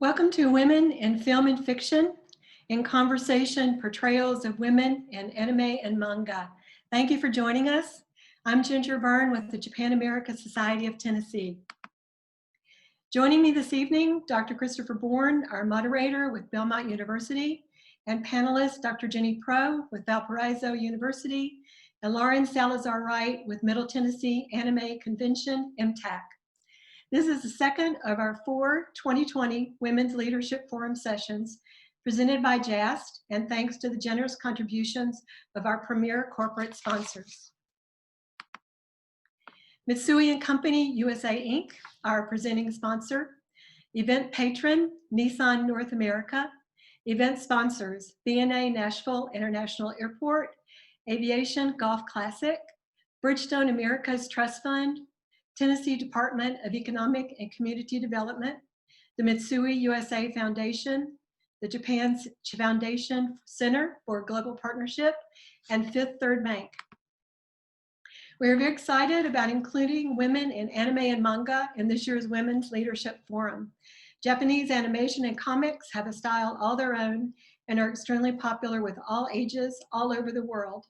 Welcome to Women in Film and Fiction, in Conversation, Portrayals of Women in Anime and Manga. Thank you for joining us. I'm Ginger Byrne with the Japan America Society of Tennessee. Joining me this evening, Dr. Christopher Bourne, our moderator with Belmont University, and panelist Dr. Jenny Prough with Valparaiso University, and Lauren Salazar-Wright with Middle Tennessee Anime Convention, MTAC. This is the second of our 4 2020 Women's Leadership Forum sessions presented by JAST, and thanks to the generous contributions of our premier corporate sponsors. Mitsui & Company USA Inc., our presenting sponsor. Event patron, Nissan North America. Event sponsors, BNA Nashville International Airport, Aviation Golf Classic, Bridgestone Americas Trust Fund, Tennessee Department of Economic and Community Development, the Mitsui USA Foundation, the Japan Foundation Center for Global Partnership, and Fifth Third Bank. We are very excited about including women in anime and manga in this year's Women's Leadership Forum. Japanese animation and comics have a style all their own and are extremely popular with all ages all over the world.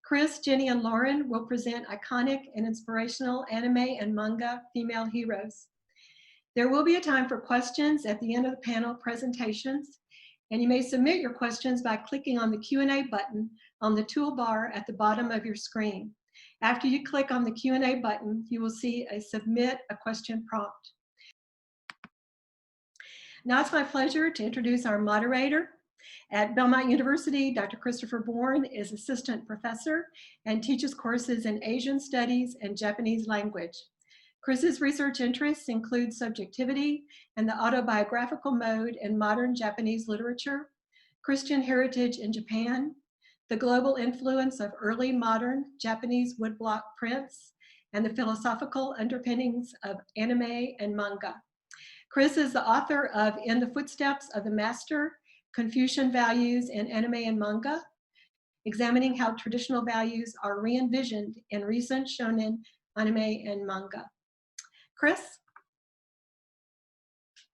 Chris, Jenny, and Lauren will present iconic and inspirational anime and manga female heroes. There will be a time for questions at the end of the panel presentations, and you may submit your questions by clicking on the Q&A button on the toolbar at the bottom of your screen. After you click on the Q&A button, you will see a Submit a Question prompt. Now it's my pleasure to introduce our moderator. At Belmont University, Dr. Christopher Bourne is assistant professor and teaches courses in Asian studies and Japanese language. Chris's research interests include subjectivity and the autobiographical mode in modern Japanese literature, Christian heritage in Japan, the global influence of early modern Japanese woodblock prints, and the philosophical underpinnings of anime and manga. Chris is the author of In the Footsteps of the Master, Confucian Values in Anime and Manga, examining how traditional values are re-envisioned in recent shonen anime and manga. Chris?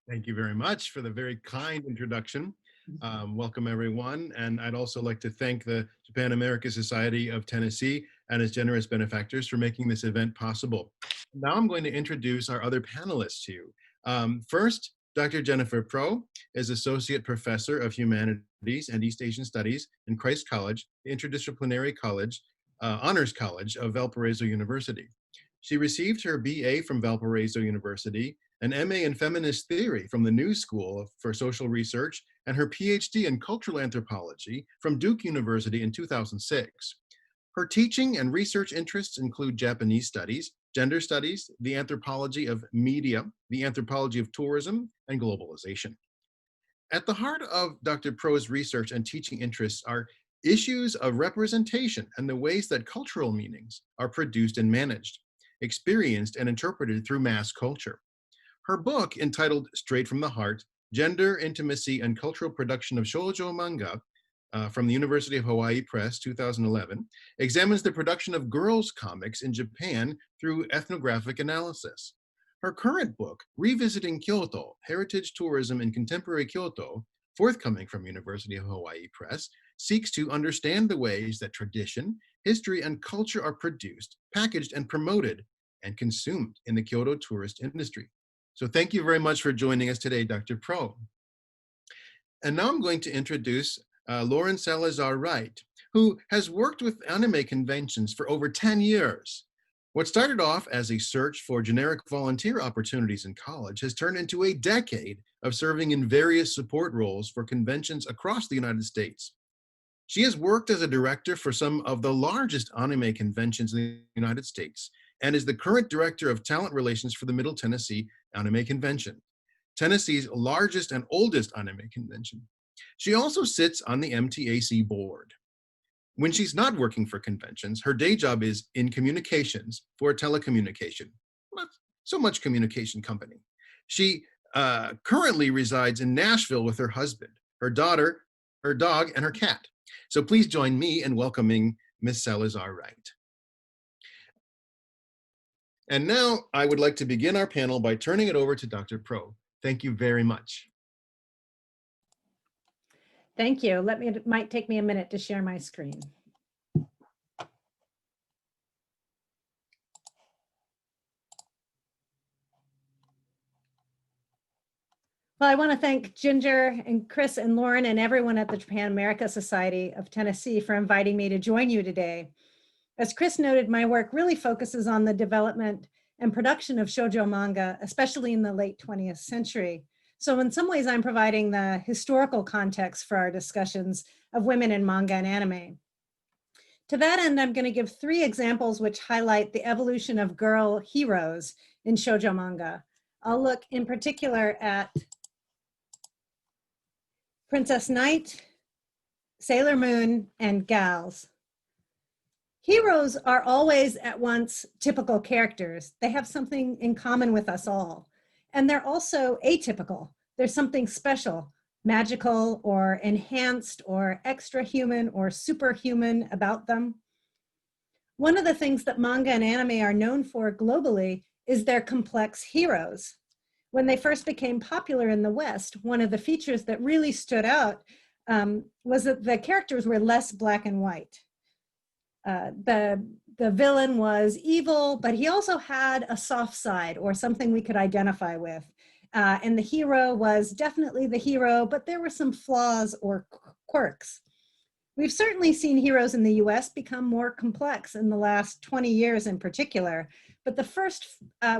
Thank you very much for the very kind introduction. Welcome everyone, and I'd also like to thank the Japan America Society of Tennessee and its generous benefactors for making this event possible. Now I'm going to introduce our other panelists to you. First, Dr. Jennifer Prough is Associate Professor of Humanities and East Asian Studies in Christ College, the Interdisciplinary College, Honors College of Valparaiso University. She received her BA from Valparaiso University, an MA in Feminist Theory from the New School for Social Research, and her Ph.D. in Cultural Anthropology from Duke University in 2006. Her teaching and research interests include Japanese studies, gender studies, the anthropology of media, the anthropology of tourism, and globalization. At the heart of Dr. Prough's research and teaching interests are issues of representation and the ways that cultural meanings are produced and managed, experienced and interpreted through mass culture. Her book, entitled Straight from the Heart, Gender, Intimacy, and Cultural Production of Shoujo Manga, from the University of Hawaii Press, 2011, examines the production of girls' comics in Japan through ethnographic analysis. Her current book, Revisiting Kyoto, Heritage Tourism in Contemporary Kyoto, forthcoming from University of Hawaii Press, seeks to understand the ways that tradition, history, and culture are produced, packaged, and promoted, and consumed in the Kyoto tourist industry. So thank you very much for joining us today, Dr. Prough. And now I'm going to introduce Lauren Salazar-Wright, who has worked with anime conventions for over 10 years. What started off as a search for generic volunteer opportunities in college has turned into a decade of serving in various support roles for conventions across the United States. She has worked as a director for some of the largest anime conventions in the United States and is the current director of talent relations for the Middle Tennessee Anime Convention, Tennessee's largest and oldest anime convention. She also sits on the MTAC board. When she's not working for conventions, her day job is in communications for a telecommunication, not so much communication company. She currently resides in Nashville with her husband, her daughter, her dog, and her cat. So please join me in welcoming Ms. Salazar-Wright. And now I would like to begin our panel by turning it over to Dr. Prough. Thank you very much. Thank you. It might take me a minute to share my screen. Well, I want to thank Ginger and Chris and Lauren and everyone at the Japan America Society of Tennessee for inviting me to join you today. As Chris noted, my work really focuses on the development and production of shoujo manga, especially in the late 20th century. So in some ways, I'm providing the historical context for our discussions of women in manga and anime. To that end, I'm going to give 3 examples which highlight the evolution of girl heroes in shoujo manga. I'll look in particular at Princess Knight, Sailor Moon, and Gals. Heroes are always at once typical characters. They have something in common with us all. And they're also atypical. There's something special, magical or enhanced or extra human or superhuman about them. One of the things that manga and anime are known for globally is their complex heroes. When they first became popular in the West, one of the features that really stood out was that the characters were less black and white. The villain was evil, but he also had a soft side or something we could identify with. And the hero was definitely the hero, but there were some flaws or quirks. We've certainly seen heroes in the US become more complex in the last 20 years in particular, but the first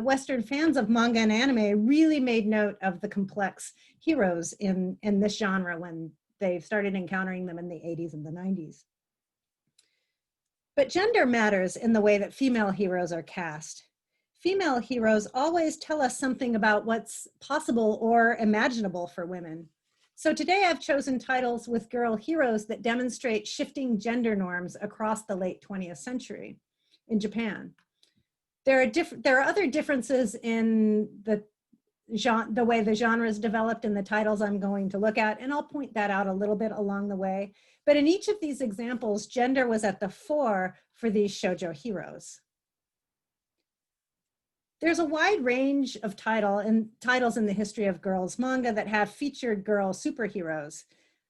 Western fans of manga and anime really made note of the complex heroes in this genre when they started encountering them in the 80s and the 90s. But gender matters in the way that female heroes are cast. Female heroes always tell us something about what's possible or imaginable for women. So today I've chosen titles with girl heroes that demonstrate shifting gender norms across the late 20th century in Japan. There are other differences in the way the genres developed in the titles I'm going to look at, and I'll point that out a little bit along the way. But in each of these examples, gender was at the fore for these shoujo heroes. There's a wide range of titles in the history of girls manga that have featured girl superheroes.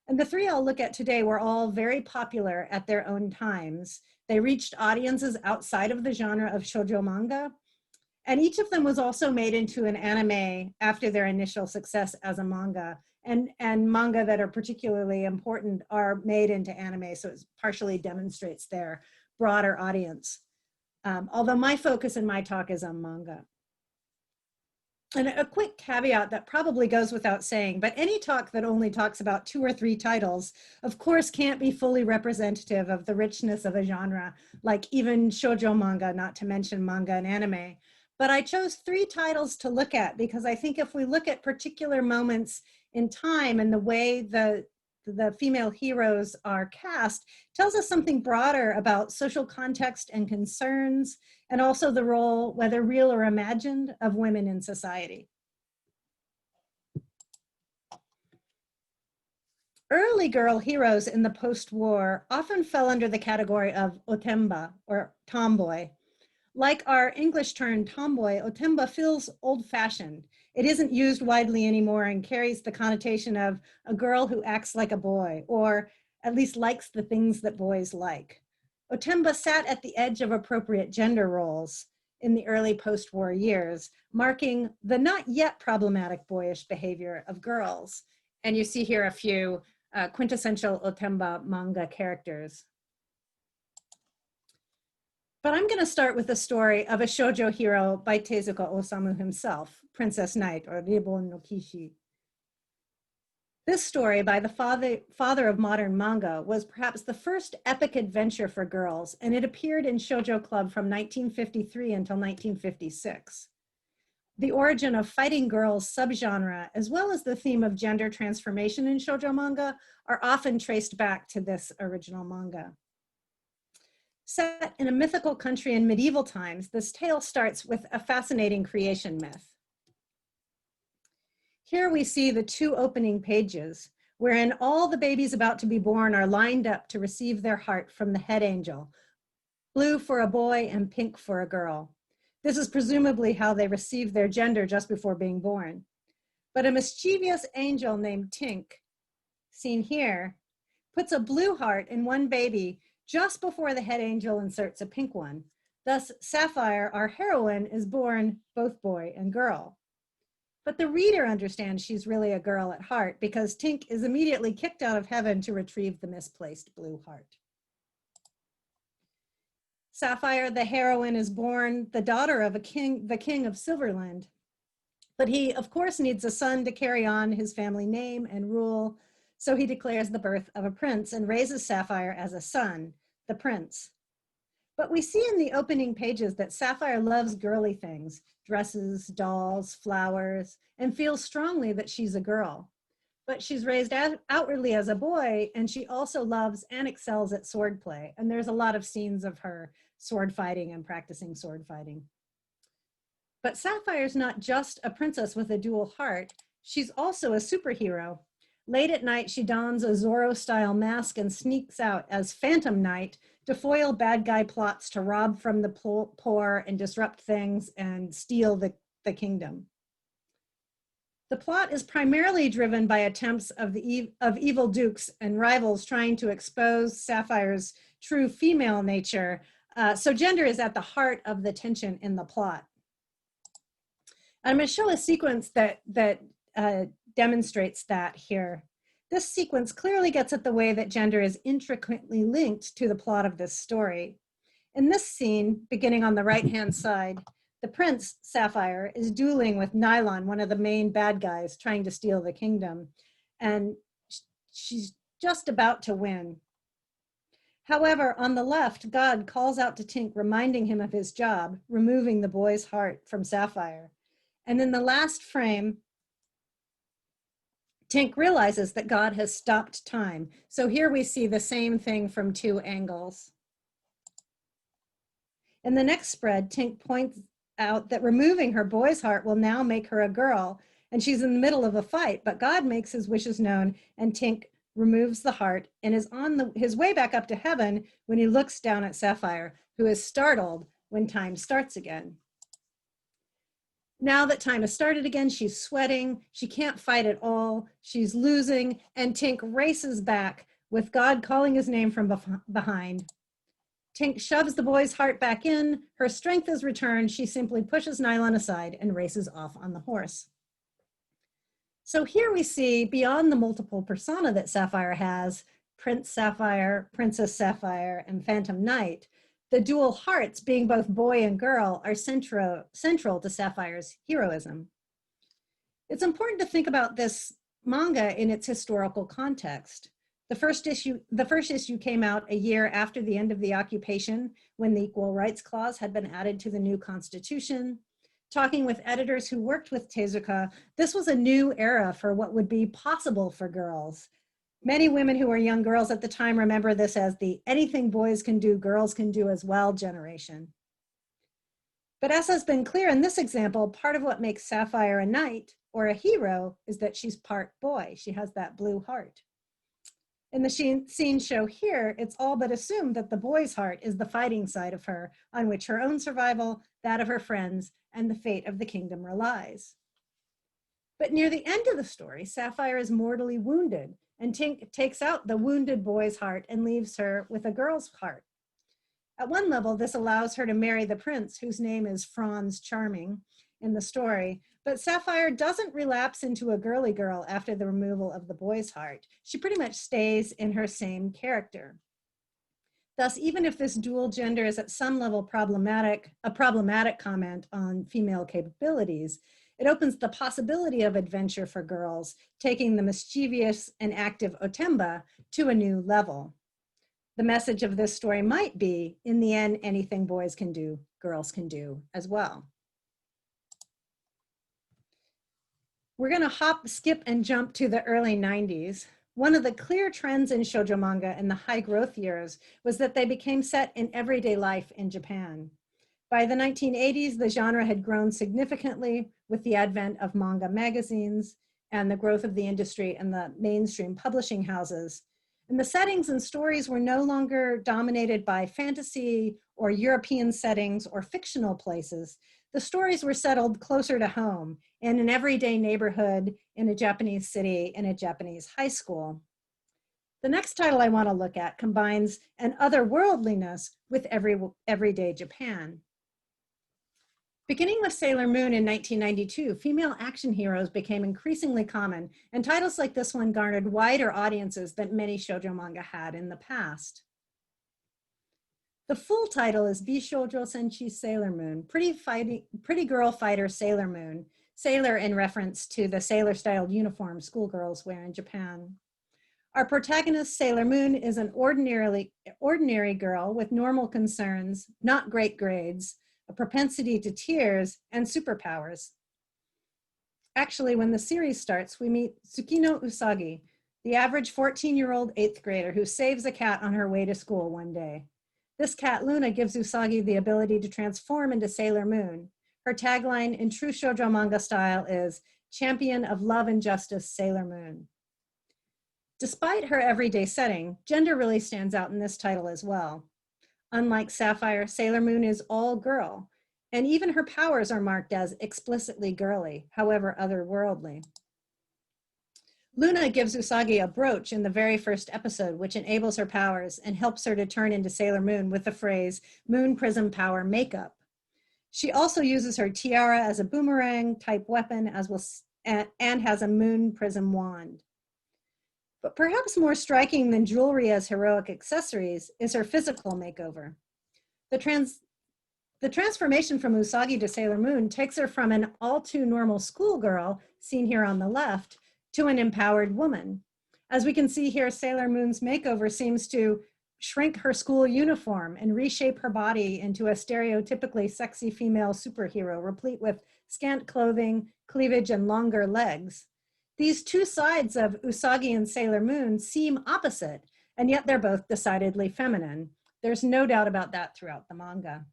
And the 3 I'll look at today were all very popular at their own times. They reached audiences outside of the genre of shoujo manga. And each of them was also made into an anime after their initial success as a manga. And manga that are particularly important are made into anime, so it partially demonstrates their broader audience. Although my focus in my talk is on manga. And a quick caveat that probably goes without saying, but any talk that only talks about 2 or 3 titles, of course, can't be fully representative of the richness of a genre, like even shoujo manga, not to mention manga and anime. But I chose 3 titles to look at because I think if we look at particular moments in time and the way the female heroes are cast, tells us something broader about social context and concerns, and also the role, whether real or imagined, of women in society. Early girl heroes in the post-war often fell under the category of otemba, or tomboy. Like our English term tomboy, otemba feels old-fashioned. It isn't used widely anymore and carries the connotation of a girl who acts like a boy, or at least likes the things that boys like. Otemba sat at the edge of appropriate gender roles in the early post-war years, marking the not yet problematic boyish behavior of girls. And you see here a few quintessential otemba manga characters. But I'm going to start with the story of a shoujo hero by Tezuka Osamu himself, Princess Knight, or Ribon no Kishi. This story by the father of modern manga was perhaps the first epic adventure for girls, and it appeared in Shoujo Club from 1953 until 1956. The origin of fighting girls subgenre, as well as the theme of gender transformation in shoujo manga, are often traced back to this original manga. Set in a mythical country in medieval times, this tale starts with a fascinating creation myth. Here we see the 2 opening pages, wherein all the babies about to be born are lined up to receive their heart from the head angel, blue for a boy and pink for a girl. This is presumably how they receive their gender just before being born. But a mischievous angel named Tink, seen here, puts a blue heart in one baby just before the head angel inserts a pink one. Thus, Sapphire, our heroine, is born both boy and girl. But the reader understands she's really a girl at heart because Tink is immediately kicked out of heaven to retrieve the misplaced blue heart. Sapphire, the heroine, is born the daughter of the king of Silverland. But he, of course, needs a son to carry on his family name and rule. So he declares the birth of a prince and raises Sapphire as a son, the prince. But we see in the opening pages that Sapphire loves girly things, dresses, dolls, flowers, and feels strongly that she's a girl. But she's raised outwardly as a boy, and she also loves and excels at swordplay. And there's a lot of scenes of her sword fighting and practicing sword fighting. But Sapphire's not just a princess with a dual heart, she's also a superhero. Late at night, she dons a Zorro-style mask and sneaks out as Phantom Knight to foil bad guy plots to rob from the poor and disrupt things and steal the kingdom. The plot is primarily driven by attempts of evil dukes and rivals trying to expose Sapphire's true female nature. So gender is at the heart of the tension in the plot. I'm going to show a sequence that demonstrates that here. This sequence clearly gets at the way that gender is intricately linked to the plot of this story. In this scene, beginning on the right-hand side, the prince, Sapphire, is dueling with Nylon, one of the main bad guys trying to steal the kingdom, and she's just about to win. However, on the left, God calls out to Tink, reminding him of his job, removing the boy's heart from Sapphire. And in the last frame, Tink realizes that God has stopped time. So here we see the same thing from two angles. In the next spread, Tink points out that removing her boy's heart will now make her a girl, and she's in the middle of a fight, but God makes his wishes known, and Tink removes the heart and is on his way back up to heaven when he looks down at Sapphire, who is startled when time starts again. Now that time has started again, she's sweating, she can't fight at all, she's losing, and Tink races back with God calling his name from behind. Tink shoves the boy's heart back in, her strength is returned, she simply pushes Nylon aside and races off on the horse. So here we see, beyond the multiple persona that Sapphire has, Prince Sapphire, Princess Sapphire, and Phantom Knight, the dual hearts, being both boy and girl, are central to Sapphire's heroism. It's important to think about this manga in its historical context. The first issue came out a year after the end of the occupation, when the Equal Rights Clause had been added to the new constitution. Talking with editors who worked with Tezuka, this was a new era for what would be possible for girls. Many women who were young girls at the time remember this as the anything boys can do, girls can do as well generation. But as has been clear in this example, part of what makes Sapphire a knight or a hero is that she's part boy. She has that blue heart. In the scene show here, it's all but assumed that the boy's heart is the fighting side of her, on which her own survival, that of her friends, and the fate of the kingdom relies. But near the end of the story, Sapphire is mortally wounded, and Tink takes out the wounded boy's heart and leaves her with a girl's heart. At one level, this allows her to marry the prince, whose name is Franz Charming in the story, but Sapphire doesn't relapse into a girly girl after the removal of the boy's heart. She pretty much stays in her same character. Thus, even if this dual gender is at some level a problematic comment on female capabilities, it opens the possibility of adventure for girls, taking the mischievous and active Otemba to a new level. The message of this story might be, in the end, anything boys can do, girls can do as well. We're going to hop, skip, and jump to the early 90s. One of the clear trends in shoujo manga in the high growth years was that they became set in everyday life in Japan. By the 1980s, the genre had grown significantly with the advent of manga magazines and the growth of the industry and the mainstream publishing houses. And the settings and stories were no longer dominated by fantasy or European settings or fictional places. The stories were settled closer to home in an everyday neighborhood, in a Japanese city, in a Japanese high school. The next title I want to look at combines an otherworldliness with everyday Japan. Beginning with Sailor Moon in 1992, female action heroes became increasingly common, and titles like this one garnered wider audiences than many shoujo manga had in the past. The full title is Bishoujo Senshi Sailor Moon, Pretty Girl Fighter Sailor Moon, sailor in reference to the sailor-styled uniform schoolgirls wear in Japan. Our protagonist, Sailor Moon, is an ordinary girl with normal concerns, not great grades, a propensity to tears, and superpowers. Actually, when the series starts, we meet Tsukino Usagi, the average 14-year-old 8th grader who saves a cat on her way to school one day. This cat, Luna, gives Usagi the ability to transform into Sailor Moon. Her tagline in true shoujo manga style is, "Champion of Love and Justice, Sailor Moon." Despite her everyday setting, gender really stands out in this title as well. Unlike Sapphire, Sailor Moon is all girl, and even her powers are marked as explicitly girly, however otherworldly. Luna gives Usagi a brooch in the very first episode, which enables her powers and helps her to turn into Sailor Moon with the phrase, "Moon Prism Power Makeup." She also uses her tiara as a boomerang type weapon and has a moon prism wand. But perhaps more striking than jewelry as heroic accessories is her physical makeover. The transformation from Usagi to Sailor Moon takes her from an all too normal schoolgirl, seen here on the left, to an empowered woman. As we can see here, Sailor Moon's makeover seems to shrink her school uniform and reshape her body into a stereotypically sexy female superhero, replete with scant clothing, cleavage, and longer legs. These two sides of Usagi and Sailor Moon seem opposite, and yet they're both decidedly feminine. There's no doubt about that throughout the manga.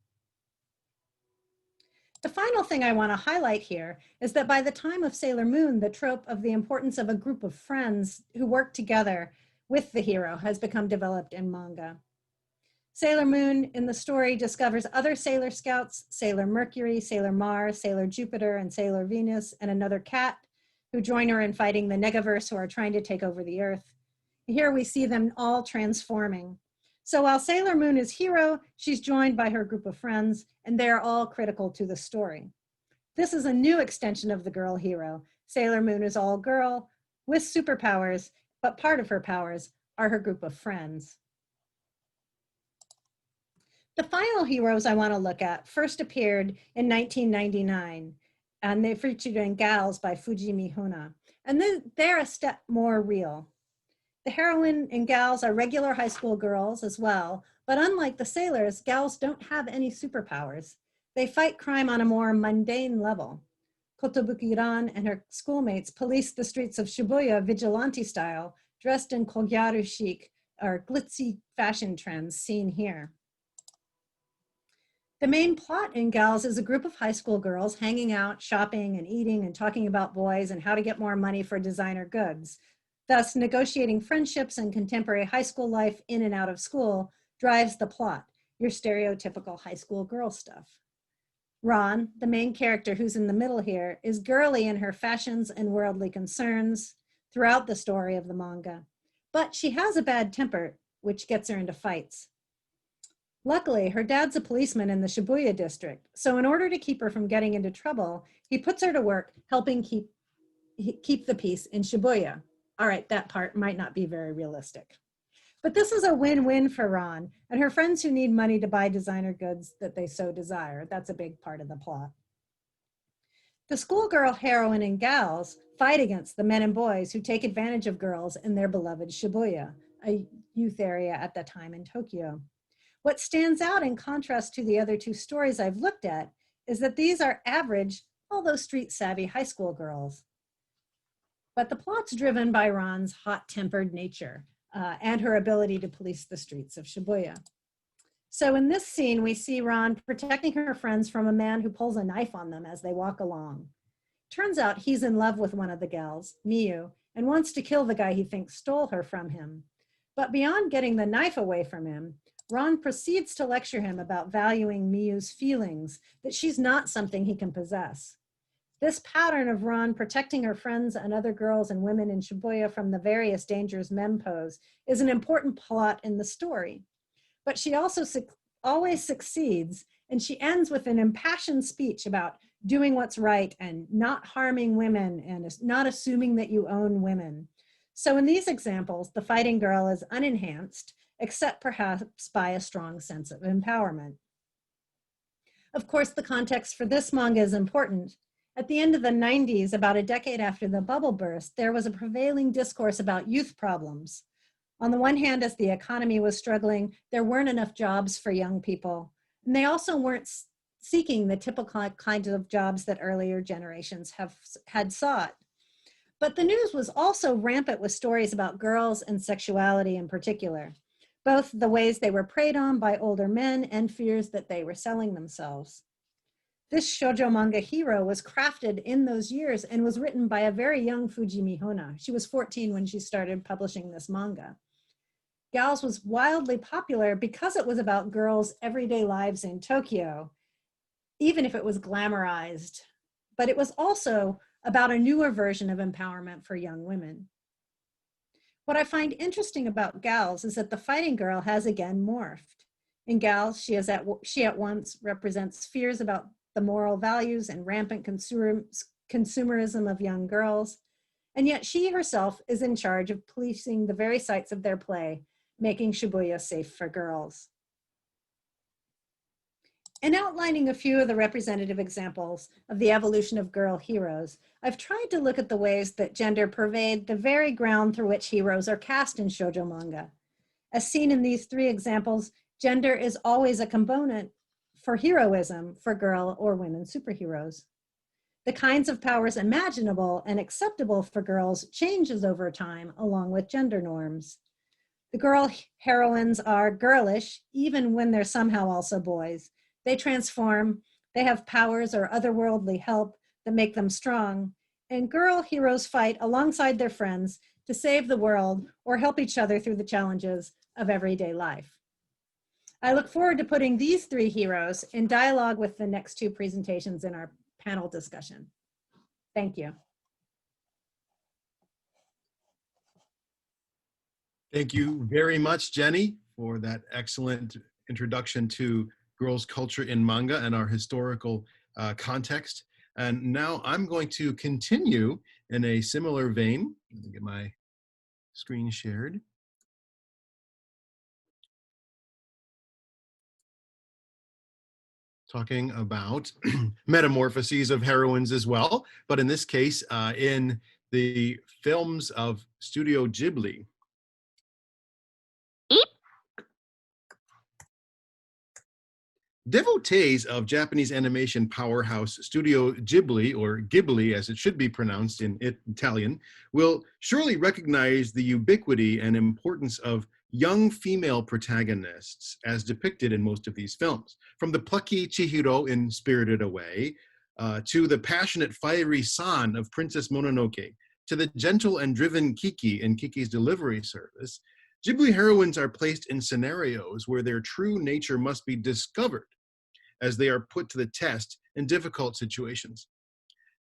The final thing I want to highlight here is that by the time of Sailor Moon, the trope of the importance of a group of friends who work together with the hero has become developed in manga. Sailor Moon in the story discovers other Sailor Scouts, Sailor Mercury, Sailor Mars, Sailor Jupiter, and Sailor Venus, and another cat who join her in fighting the Negaverse, who are trying to take over the Earth. Here we see them all transforming. So while Sailor Moon is hero, she's joined by her group of friends, and they're all critical to the story. This is a new extension of the girl hero. Sailor Moon is all girl with superpowers, but part of her powers are her group of friends. The final heroes I want to look at first appeared in 1999, and they featured in Gals by Fujimi Hona. And then they're a step more real. The heroine in Gals are regular high school girls as well, but unlike the sailors, Gals don't have any superpowers. They fight crime on a more mundane level. Kotobuki-ran and her schoolmates police the streets of Shibuya vigilante style, dressed in kogyaru chic, or glitzy fashion trends seen here. The main plot in Gals is a group of high school girls hanging out, shopping, and eating, and talking about boys and how to get more money for designer goods. Thus, negotiating friendships and contemporary high school life in and out of school drives the plot, your stereotypical high school girl stuff. Ron, the main character who's in the middle here, is girly in her fashions and worldly concerns throughout the story of the manga, but she has a bad temper, which gets her into fights. Luckily, her dad's a policeman in the Shibuya district, so in order to keep her from getting into trouble, he puts her to work helping keep the peace in Shibuya. All right, that part might not be very realistic. But this is a win-win for Ron and her friends who need money to buy designer goods that they so desire. That's a big part of the plot. The schoolgirl heroine in Gals fight against the men and boys who take advantage of girls in their beloved Shibuya, a youth area at the time in Tokyo. What stands out in contrast to the other two stories I've looked at is that these are average, although street-savvy high school girls. But the plot's driven by Ron's hot-tempered nature and her ability to police the streets of Shibuya. So in this scene, we see Ron protecting her friends from a man who pulls a knife on them as they walk along. Turns out he's in love with one of the gals, Miyu, and wants to kill the guy he thinks stole her from him. But beyond getting the knife away from him, Ron proceeds to lecture him about valuing Miyu's feelings, that she's not something he can possess. This pattern of Ron protecting her friends and other girls and women in Shibuya from the various dangers men pose is an important plot in the story. But she also always succeeds, and she ends with an impassioned speech about doing what's right and not harming women and not assuming that you own women. So in these examples, the fighting girl is unenhanced, except perhaps by a strong sense of empowerment. Of course, the context for this manga is important. At the end of the 90s, about a decade after the bubble burst, there was a prevailing discourse about youth problems. On the one hand, as the economy was struggling, there weren't enough jobs for young people. And they also weren't seeking the typical kinds of jobs that earlier generations had sought. But the news was also rampant with stories about girls and sexuality in particular, both the ways they were preyed on by older men and fears that they were selling themselves. This shoujo manga hero was crafted in those years and was written by a very young Fujimi Hona. She was 14 when she started publishing this manga. Gals was wildly popular because it was about girls' everyday lives in Tokyo, even if it was glamorized. But it was also about a newer version of empowerment for young women. What I find interesting about Gals is that the fighting girl has again morphed. In Gals, she at once represents fears about the moral values and rampant consumerism of young girls, and yet she herself is in charge of policing the very sites of their play, making Shibuya safe for girls. In outlining a few of the representative examples of the evolution of girl heroes, I've tried to look at the ways that gender pervade the very ground through which heroes are cast in shoujo manga. As seen in these three examples, gender is always a component for heroism for girl or women superheroes. The kinds of powers imaginable and acceptable for girls changes over time along with gender norms. The girl heroines are girlish, even when they're somehow also boys. They transform, they have powers or otherworldly help that make them strong, and girl heroes fight alongside their friends to save the world or help each other through the challenges of everyday life. I look forward to putting these three heroes in dialogue with the next two presentations in our panel discussion. Thank you. Thank you very much, Jenny, for that excellent introduction to girls' culture in manga and our historical context. And now I'm going to continue in a similar vein. Let me get my screen shared. Talking about metamorphoses of heroines as well, but in this case, in the films of Studio Ghibli. Devotees of Japanese animation powerhouse Studio Ghibli, or Ghibli as it should be pronounced in Italian, will surely recognize the ubiquity and importance of young female protagonists as depicted in most of these films. From the plucky Chihiro in Spirited Away, to the passionate fiery San of Princess Mononoke, to the gentle and driven Kiki in Kiki's Delivery Service, Ghibli heroines are placed in scenarios where their true nature must be discovered as they are put to the test in difficult situations.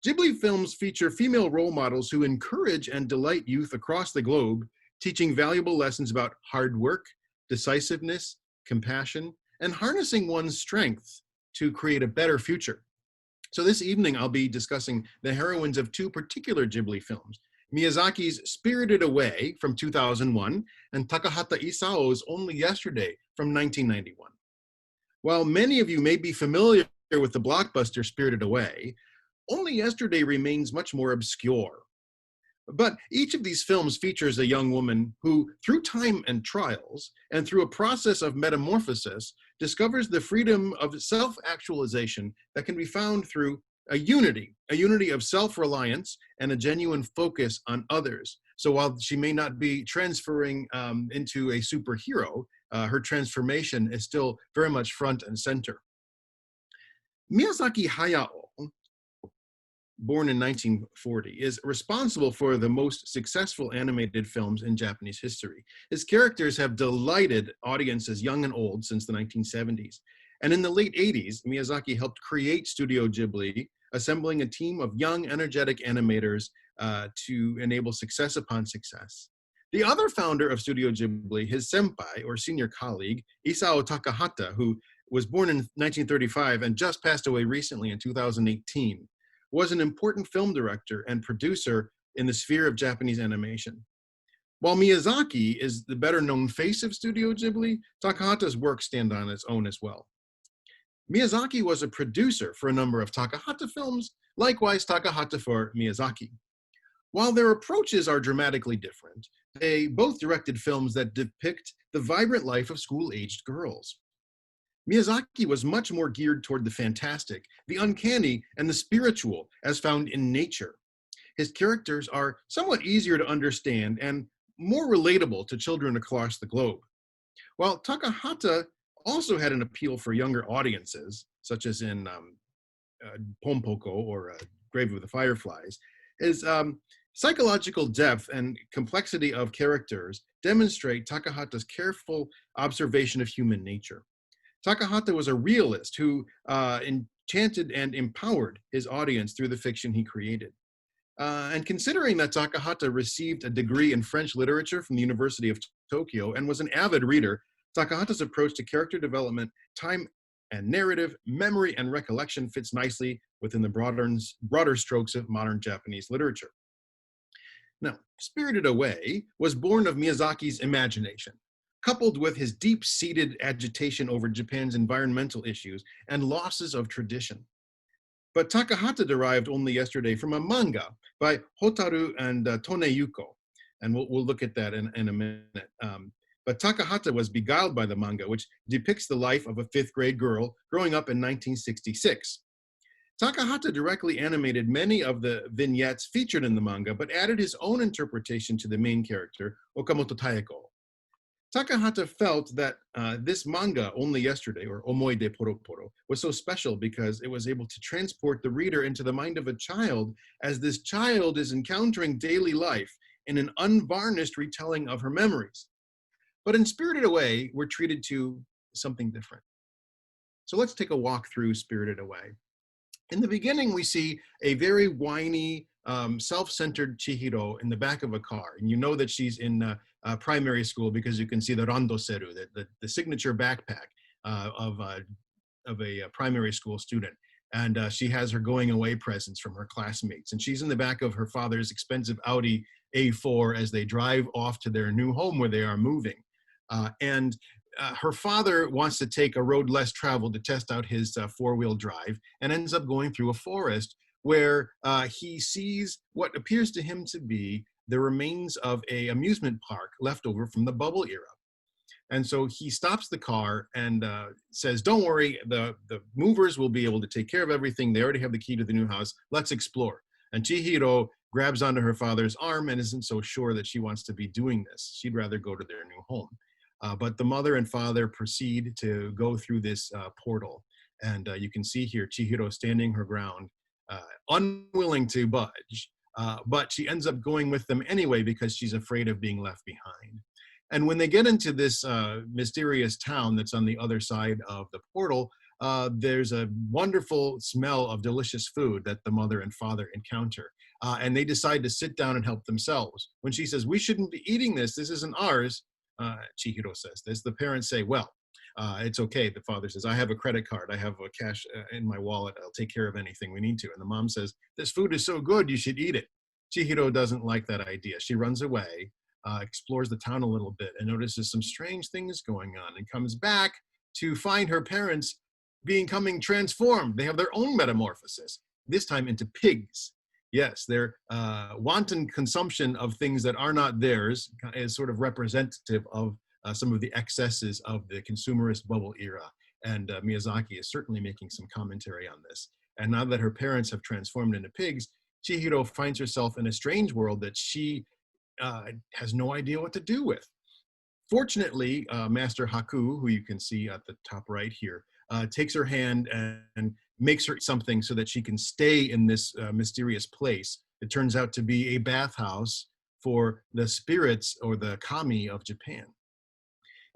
Ghibli films feature female role models who encourage and delight youth across the globe, teaching valuable lessons about hard work, decisiveness, compassion, and harnessing one's strength to create a better future. So this evening, I'll be discussing the heroines of two particular Ghibli films, Miyazaki's Spirited Away from 2001 and Takahata Isao's Only Yesterday from 1991. While many of you may be familiar with the blockbuster Spirited Away, Only Yesterday remains much more obscure. But each of these films features a young woman who, through time and trials, and through a process of metamorphosis, discovers the freedom of self-actualization that can be found through a unity of self-reliance and a genuine focus on others. So while she may not be transferring into a superhero, her transformation is still very much front and center. Miyazaki Hayao, born in 1940, is responsible for the most successful animated films in Japanese history. His characters have delighted audiences young and old since the 1970s. And in the late 80s, Miyazaki helped create Studio Ghibli, assembling a team of young, energetic animators to enable success upon success. The other founder of Studio Ghibli, his senpai, or senior colleague, Isao Takahata, who was born in 1935 and just passed away recently in 2018, was an important film director and producer in the sphere of Japanese animation. While Miyazaki is the better known face of Studio Ghibli, Takahata's work stand on its own as well. Miyazaki was a producer for a number of Takahata films, likewise Takahata for Miyazaki. While their approaches are dramatically different, they both directed films that depict the vibrant life of school-aged girls. Miyazaki was much more geared toward the fantastic, the uncanny, and the spiritual as found in nature. His characters are somewhat easier to understand and more relatable to children across the globe. While Takahata also had an appeal for younger audiences, such as in Pompoko or Grave of the Fireflies, his psychological depth and complexity of characters demonstrate Takahata's careful observation of human nature. Takahata was a realist who enchanted and empowered his audience through the fiction he created. And considering that Takahata received a degree in French literature from the University of Tokyo and was an avid reader, Takahata's approach to character development, time and narrative, memory and recollection fits nicely within the broader strokes of modern Japanese literature. Now, Spirited Away was born of Miyazaki's imagination, coupled with his deep-seated agitation over Japan's environmental issues and losses of tradition. But Takahata derived only yesterday from a manga by Hotaru and Toneyuko, and we'll look at that in a minute. But Takahata was beguiled by the manga, which depicts the life of a fifth-grade girl growing up in 1966. Takahata directly animated many of the vignettes featured in the manga, but added his own interpretation to the main character, Okamoto Taeko. Takahata felt that this manga, Only Yesterday, or Omoide Poroporo, was so special because it was able to transport the reader into the mind of a child as this child is encountering daily life in an unvarnished retelling of her memories. But in Spirited Away, we're treated to something different. So let's take a walk through Spirited Away. In the beginning, we see a very whiny, self-centered Chihiro in the back of a car. And you know that she's in primary school because you can see the randoseru, the signature backpack of a primary school student. And she has her going away presents from her classmates. And she's in the back of her father's expensive Audi A4 as they drive off to their new home where they are moving. Her father wants to take a road less traveled to test out his four-wheel drive and ends up going through a forest where he sees what appears to him to be the remains of an amusement park left over from the bubble era. And so he stops the car and says, don't worry, the movers will be able to take care of everything. They already have the key to the new house. Let's explore. And Chihiro grabs onto her father's arm and isn't so sure that she wants to be doing this. She'd rather go to their new home. But the mother and father proceed to go through this portal. And you can see here Chihiro standing her ground, unwilling to budge. But she ends up going with them anyway because she's afraid of being left behind. And when they get into this mysterious town that's on the other side of the portal, there's a wonderful smell of delicious food that the mother and father encounter. And they decide to sit down and help themselves. When she says, we shouldn't be eating this, this isn't ours, Chihiro says this. The parents say, well, it's okay. The father says, I have a credit card. I have a cash in my wallet. I'll take care of anything we need to. And the mom says, this food is so good, you should eat it. Chihiro doesn't like that idea. She runs away, explores the town a little bit and notices some strange things going on and comes back to find her parents becoming transformed. They have their own metamorphosis, this time into pigs. Yes, their wanton consumption of things that are not theirs is sort of representative of some of the excesses of the consumerist bubble era. And Miyazaki is certainly making some commentary on this. And now that her parents have transformed into pigs, Chihiro finds herself in a strange world that she has no idea what to do with. Fortunately, Master Haku, who you can see at the top right here, takes her hand and makes her something so that she can stay in this mysterious place. It turns out to be a bathhouse for the spirits or the kami of Japan.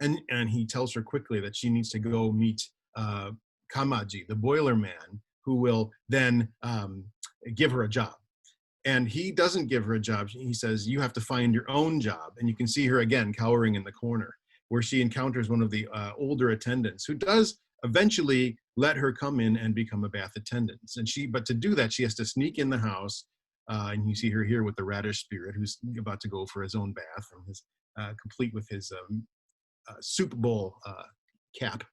And he tells her quickly that she needs to go meet Kamaji, the boiler man, who will then give her a job. And he doesn't give her a job. He says, you have to find your own job. And you can see her again cowering in the corner, where she encounters one of the older attendants who does eventually let her come in and become a bath attendant. But to do that, she has to sneak in the house. And you see her here with the radish spirit who's about to go for his own bath, and his complete with his soup bowl cap.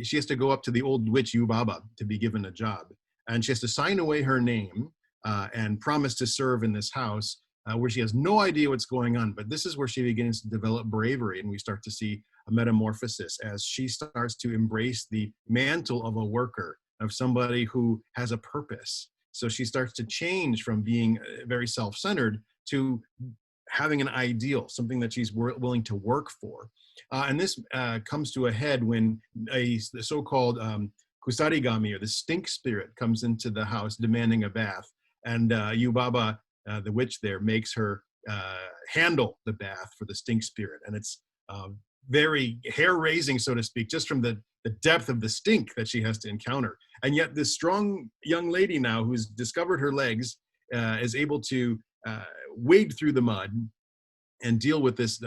She has to go up to the old witch Yubaba to be given a job. And she has to sign away her name and promise to serve in this house where she has no idea what's going on. But this is where she begins to develop bravery, and we start to see a metamorphosis as she starts to embrace the mantle of a worker, of somebody who has a purpose. So she starts to change from being very self-centered to having an ideal, something that she's willing to work for. And this comes to a head when the so-called kusarigami, or the stink spirit, comes into the house demanding a bath. And Yubaba, the witch there, makes her handle the bath for the stink spirit. And it's very hair-raising, so to speak, just from the depth of the stink that she has to encounter. And yet this strong young lady now, who's discovered her legs, is able to wade through the mud and deal with this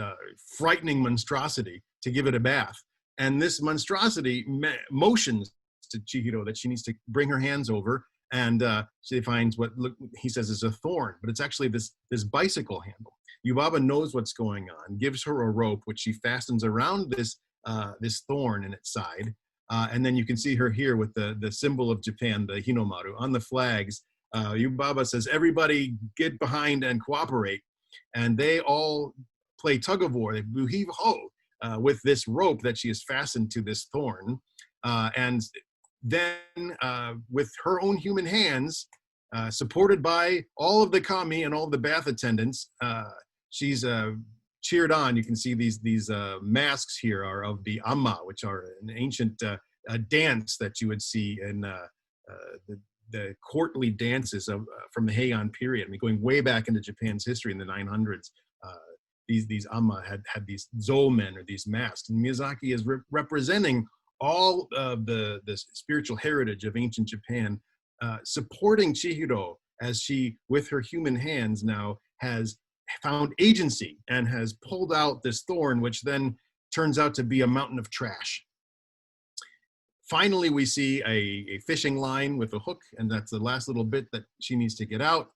frightening monstrosity to give it a bath. And this monstrosity motions to Chihiro that she needs to bring her hands over, and she finds what he says is a thorn, but it's actually this bicycle handle. Yubaba knows what's going on, gives her a rope, which she fastens around this thorn in its side. And then you can see her here with the symbol of Japan, the Hinomaru, on the flags. Yubaba says, everybody get behind and cooperate. And they all play tug of war, they heave ho, with this rope that she has fastened to this thorn. And then with her own human hands, supported by all of the kami and all of the bath attendants, she's cheered on. You can see these masks here are of the amma, which are an ancient dance that you would see in the courtly dances from the Heian period. I mean, going way back into Japan's history in the 900s, these amma had these zomen, or these masks. And Miyazaki is representing all of the spiritual heritage of ancient Japan, supporting Chihiro as she, with her human hands now, has found agency and has pulled out this thorn, which then turns out to be a mountain of trash. Finally, we see a fishing line with a hook, and that's the last little bit that she needs to get out.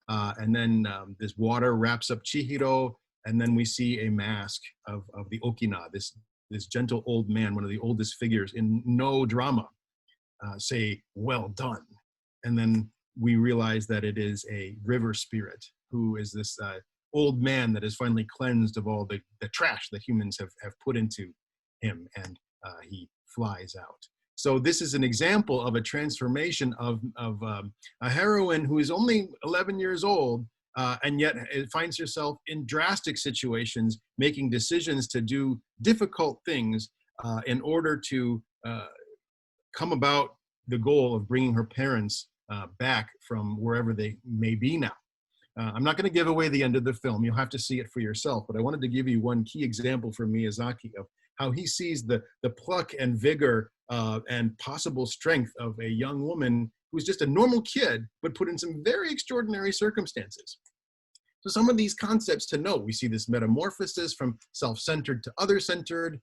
And then this water wraps up Chihiro, and then we see a mask of the Okina, this gentle old man, one of the oldest figures in no drama, say, well done. And then we realize that it is a river spirit, who is this old man that is finally cleansed of all the trash that humans have put into him, and he flies out. So this is an example of a transformation of a heroine who is only 11 years old, and yet finds herself in drastic situations, making decisions to do difficult things in order to come about the goal of bringing her parents back from wherever they may be now. I'm not going to give away the end of the film. You'll have to see it for yourself, but I wanted to give you one key example from Miyazaki of how he sees the pluck and vigor and possible strength of a young woman who's just a normal kid, but put in some very extraordinary circumstances. So some of these concepts to note: we see this metamorphosis from self-centered to other-centered,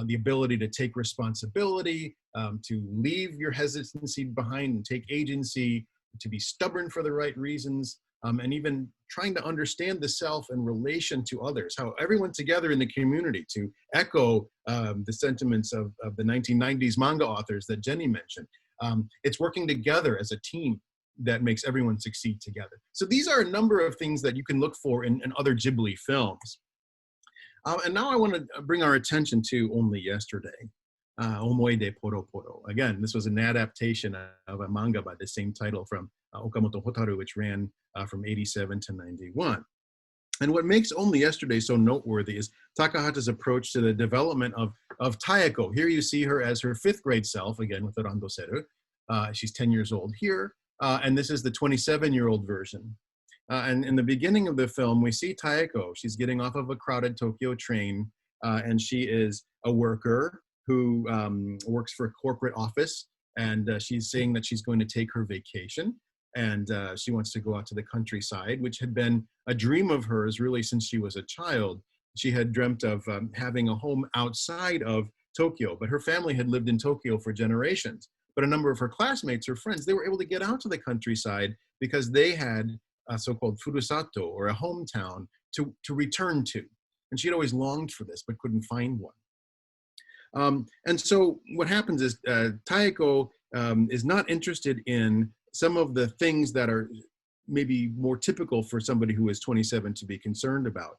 the ability to take responsibility, to leave your hesitancy behind and take agency, to be stubborn for the right reasons, and even trying to understand the self in relation to others, how everyone together in the community, to echo the sentiments of the 1990s manga authors that Jenny mentioned. It's working together as a team that makes everyone succeed together. So these are a number of things that you can look for in other Ghibli films. And now I want to bring our attention to Only Yesterday, Omoide Poro Poro. Again, this was an adaptation of a manga by the same title from Okamoto Hotaru, which ran from 87 to 91. And what makes Only Yesterday so noteworthy is Takahata's approach to the development of Taeko. Here you see her as her 5th grade self, again with the randoseru. She's 10 years old here, and this is the 27-year-old version. And in the beginning of the film, we see Taeko. She's getting off of a crowded Tokyo train, and she is a worker who works for a corporate office, And she's saying that she's going to take her vacation, and she wants to go out to the countryside, which had been a dream of hers really since she was a child. She had dreamt of having a home outside of Tokyo, but her family had lived in Tokyo for generations. But a number of her classmates or friends, they were able to get out to the countryside because they had a so-called furusato, or a hometown, to return to. And she'd always longed for this, but couldn't find one. And so what happens is Taeko is not interested in some of the things that are maybe more typical for somebody who is 27 to be concerned about.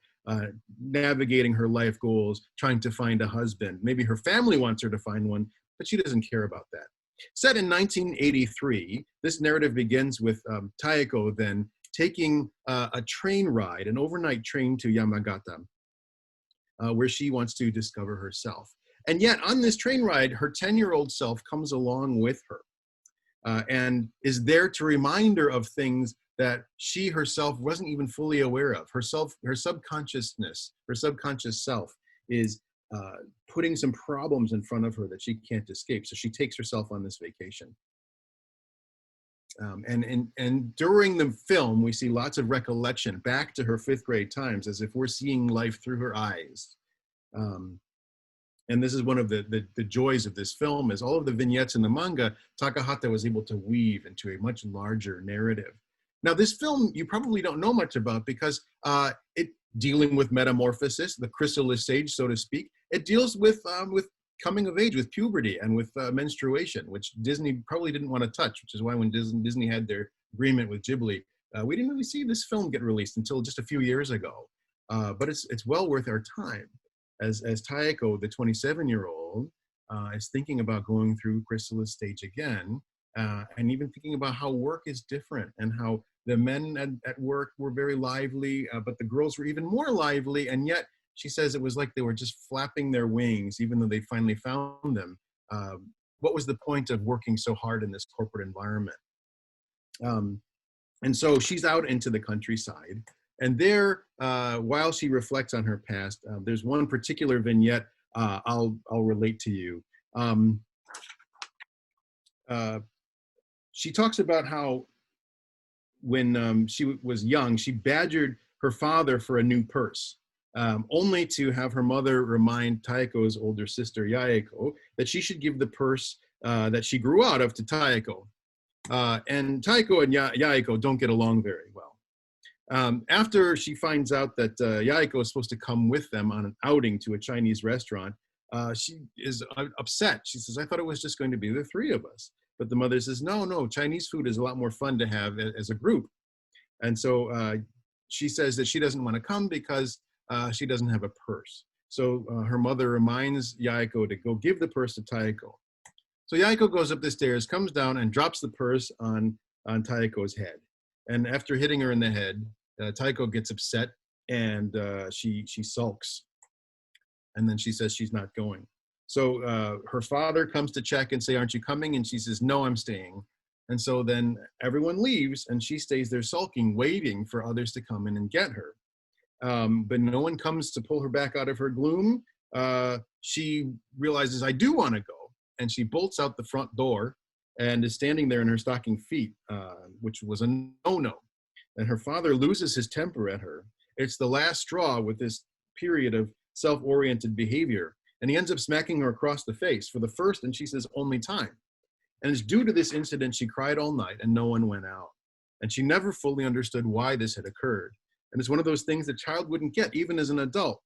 Navigating her life goals, trying to find a husband. Maybe her family wants her to find one, but she doesn't care about that. Set in 1983, this narrative begins with Taeko then taking a train ride, an overnight train to Yamagata, where she wants to discover herself. And yet on this train ride, her 10-year-old self comes along with her and is there to remind her of things that she herself wasn't even fully aware of. Her subconsciousness, her subconscious self is putting some problems in front of her that she can't escape. So she takes herself on this vacation. And during the film, we see lots of recollection back to her 5th grade times, as if we're seeing life through her eyes. And this is one of the joys of this film, is all of the vignettes in the manga, Takahata was able to weave into a much larger narrative. Now, this film, you probably don't know much about because it dealing with metamorphosis, the chrysalis stage, so to speak. It deals with coming of age, with puberty, and with menstruation, which Disney probably didn't want to touch, which is why when Disney had their agreement with Ghibli, we didn't really see this film get released until just a few years ago. But it's well worth our time. As Taeko, the 27-year-old, is thinking about going through chrysalis stage again, and even thinking about how work is different, and how the men at work were very lively, but the girls were even more lively, and yet she says it was like they were just flapping their wings, even though they finally found them. What was the point of working so hard in this corporate environment? And so she's out into the countryside, and there, while she reflects on her past, there's one particular vignette I'll relate to you. She talks about how when she was young, she badgered her father for a new purse, only to have her mother remind Taeko's older sister, Yaeko, that she should give the purse that she grew out of to Taeko. And Taeko and Yaeko don't get along very well. After she finds out that Yaeko is supposed to come with them on an outing to a Chinese restaurant, she is upset. She says, I thought it was just going to be the 3 of us. But the mother says, no, Chinese food is a lot more fun to have as a group. And so she says that she doesn't want to come because she doesn't have a purse. So her mother reminds Yaeko to go give the purse to Taeko. So Yaeko goes up the stairs, comes down, and drops the purse on Taeko's head. And after hitting her in the head, Taeko gets upset, and she sulks. And then she says she's not going. So her father comes to check and say, aren't you coming? And she says, no, I'm staying. And so then everyone leaves, and she stays there sulking, waiting for others to come in and get her. But no one comes to pull her back out of her gloom. She realizes, I do want to go. And she bolts out the front door and is standing there in her stocking feet, which was a no-no. And her father loses his temper at her. It's the last straw with this period of self-oriented behavior. And he ends up smacking her across the face for the first, and she says, only time. And it's due to this incident she cried all night and no one went out. And she never fully understood why this had occurred. And it's one of those things the child wouldn't get even as an adult,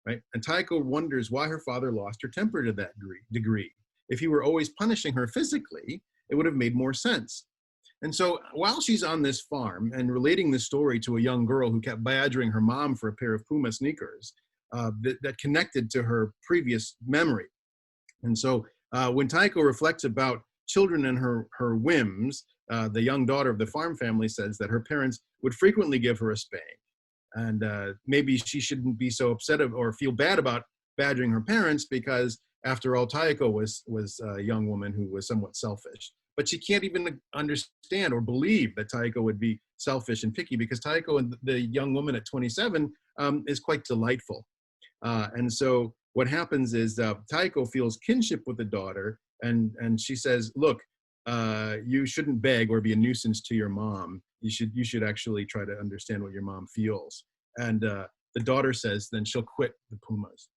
right? And Taeko wonders why her father lost her temper to that degree. If he were always punishing her physically, it would have made more sense. And so while she's on this farm and relating this story to a young girl who kept badgering her mom for a pair of Puma sneakers, that connected to her previous memory. And so when Taeko reflects about children and her whims, the young daughter of the farm family says that her parents would frequently give her a spank. And maybe she shouldn't be so upset or feel bad about badgering her parents because after all, Taeko was a young woman who was somewhat selfish. But she can't even understand or believe that Taeko would be selfish and picky because Taeko, and the young woman at 27, is quite delightful. And so what happens is Taeko feels kinship with the daughter, and she says, look, you shouldn't beg or be a nuisance to your mom. You should actually try to understand what your mom feels. And the daughter says then she'll quit the Pumas.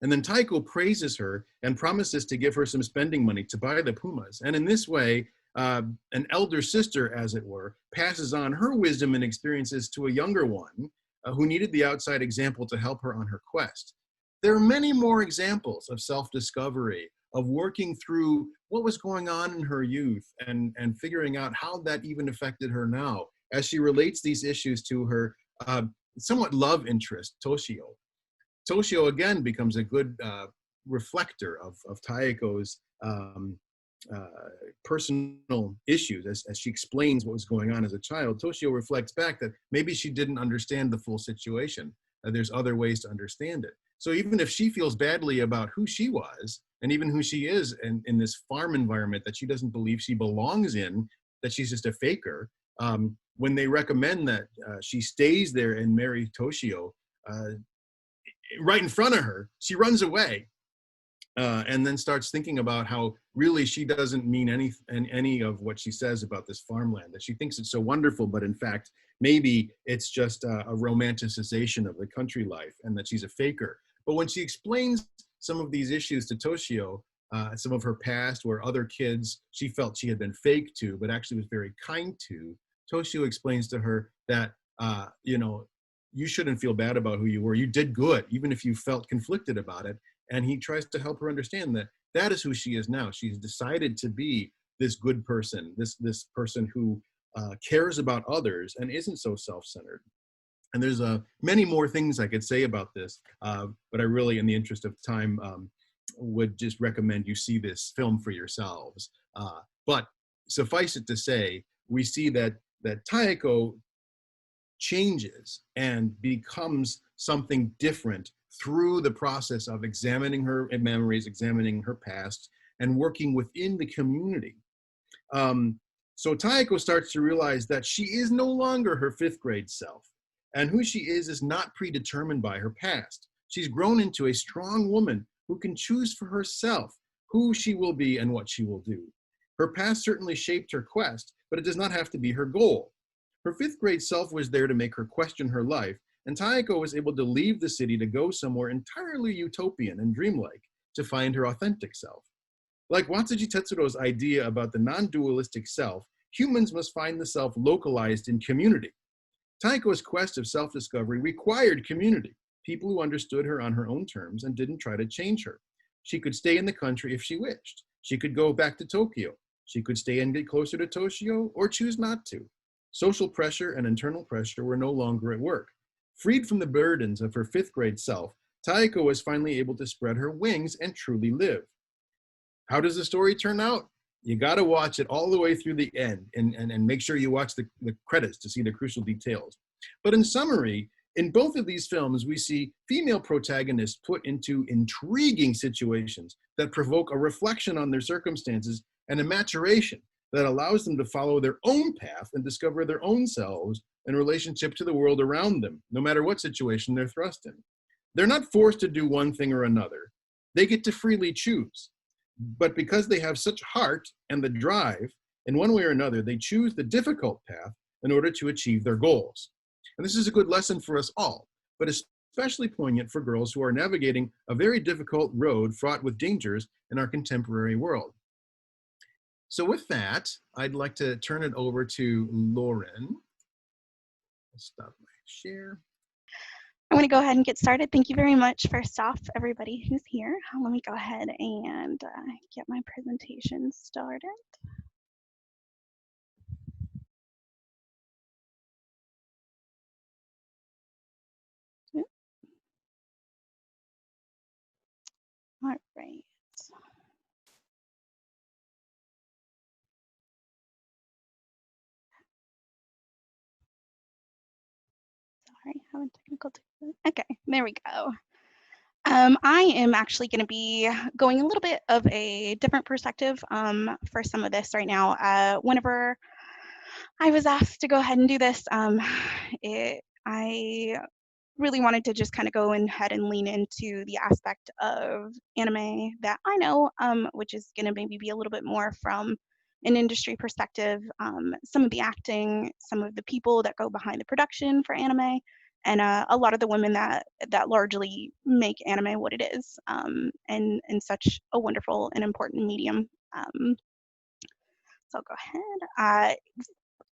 And then Taiko praises her and promises to give her some spending money to buy the Pumas. And in this way, an elder sister, as it were, passes on her wisdom and experiences to a younger one who needed the outside example to help her on her quest. There are many more examples of self-discovery, of working through what was going on in her youth and figuring out how that even affected her now as she relates these issues to her somewhat love interest, Toshio. Toshio again becomes a good reflector of Taiko's personal issues as she explains what was going on as a child. Toshio reflects back that maybe she didn't understand the full situation. There's other ways to understand it. So even if she feels badly about who she was, and even who she is in this farm environment that she doesn't believe she belongs in, that she's just a faker, when they recommend that she stays there and marry Toshio, right in front of her, she runs away and then starts thinking about how really she doesn't mean any of what she says about this farmland, that she thinks it's so wonderful, but in fact, maybe it's just a romanticization of the country life and that she's a faker. But when she explains some of these issues to Toshio, some of her past where other kids she felt she had been fake to, but actually was very kind to, Toshio explains to her that, you shouldn't feel bad about who you were. You did good, even if you felt conflicted about it. And he tries to help her understand that that is who she is now. She's decided to be this good person, this person who cares about others and isn't so self-centered. And there's many more things I could say about this, but I really, in the interest of time, would just recommend you see this film for yourselves. But suffice it to say, we see that Taiko changes and becomes something different through the process of examining her memories, examining her past, and working within the community. So Taiko starts to realize that she is no longer her 5th grade self, and who she is not predetermined by her past. She's grown into a strong woman who can choose for herself who she will be and what she will do. Her past certainly shaped her quest, but it does not have to be her goal. Her 5th grade self was there to make her question her life, and Taiko was able to leave the city to go somewhere entirely utopian and dreamlike to find her authentic self. Like Watsuji Tetsuro's idea about the non-dualistic self, humans must find the self localized in community. Taiko's quest of self-discovery required community, people who understood her on her own terms and didn't try to change her. She could stay in the country if she wished. She could go back to Tokyo. She could stay and get closer to Toshio or choose not to. Social pressure and internal pressure were no longer at work. Freed from the burdens of her 5th grade self, Taiko was finally able to spread her wings and truly live. How does the story turn out? You got to watch it all the way through the end and make sure you watch the credits to see the crucial details. But in summary, in both of these films, we see female protagonists put into intriguing situations that provoke a reflection on their circumstances and a maturation that allows them to follow their own path and discover their own selves in relationship to the world around them, no matter what situation they're thrust in. They're not forced to do one thing or another. They get to freely choose. But because they have such heart and the drive, in one way or another, they choose the difficult path in order to achieve their goals. And this is a good lesson for us all, but especially poignant for girls who are navigating a very difficult road fraught with dangers in our contemporary world. So with that, I'd like to turn it over to Lauren. I'll stop my share. I'm going to go ahead and get started. Thank you very much, first off, everybody who's here. Let me go ahead and get my presentation started. All right. Sorry, having technical difficulties. Okay, there we go. I am actually going to be going a little bit of a different perspective for some of this right now. Whenever I was asked to go ahead and do this, I really wanted to just kind of go ahead and lean into the aspect of anime that I know, which is going to maybe be a little bit more from an industry perspective, some of the acting, some of the people that go behind the production for anime, and a lot of the women that largely make anime what it is, and such a wonderful and important medium. So I'll go ahead.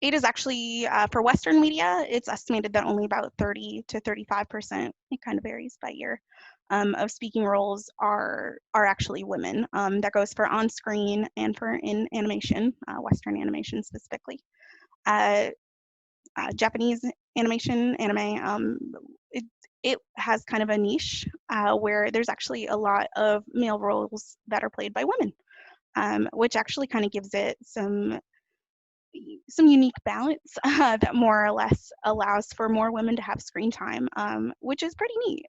It is actually, for Western media, it's estimated that only about 30 to 35%, it kind of varies by year, of speaking roles are actually women. That goes for on-screen and for in animation, Western animation specifically. Japanese animation, anime, it has kind of a niche where there's actually a lot of male roles that are played by women, which actually kind of gives it some unique balance that more or less allows for more women to have screen time, which is pretty neat.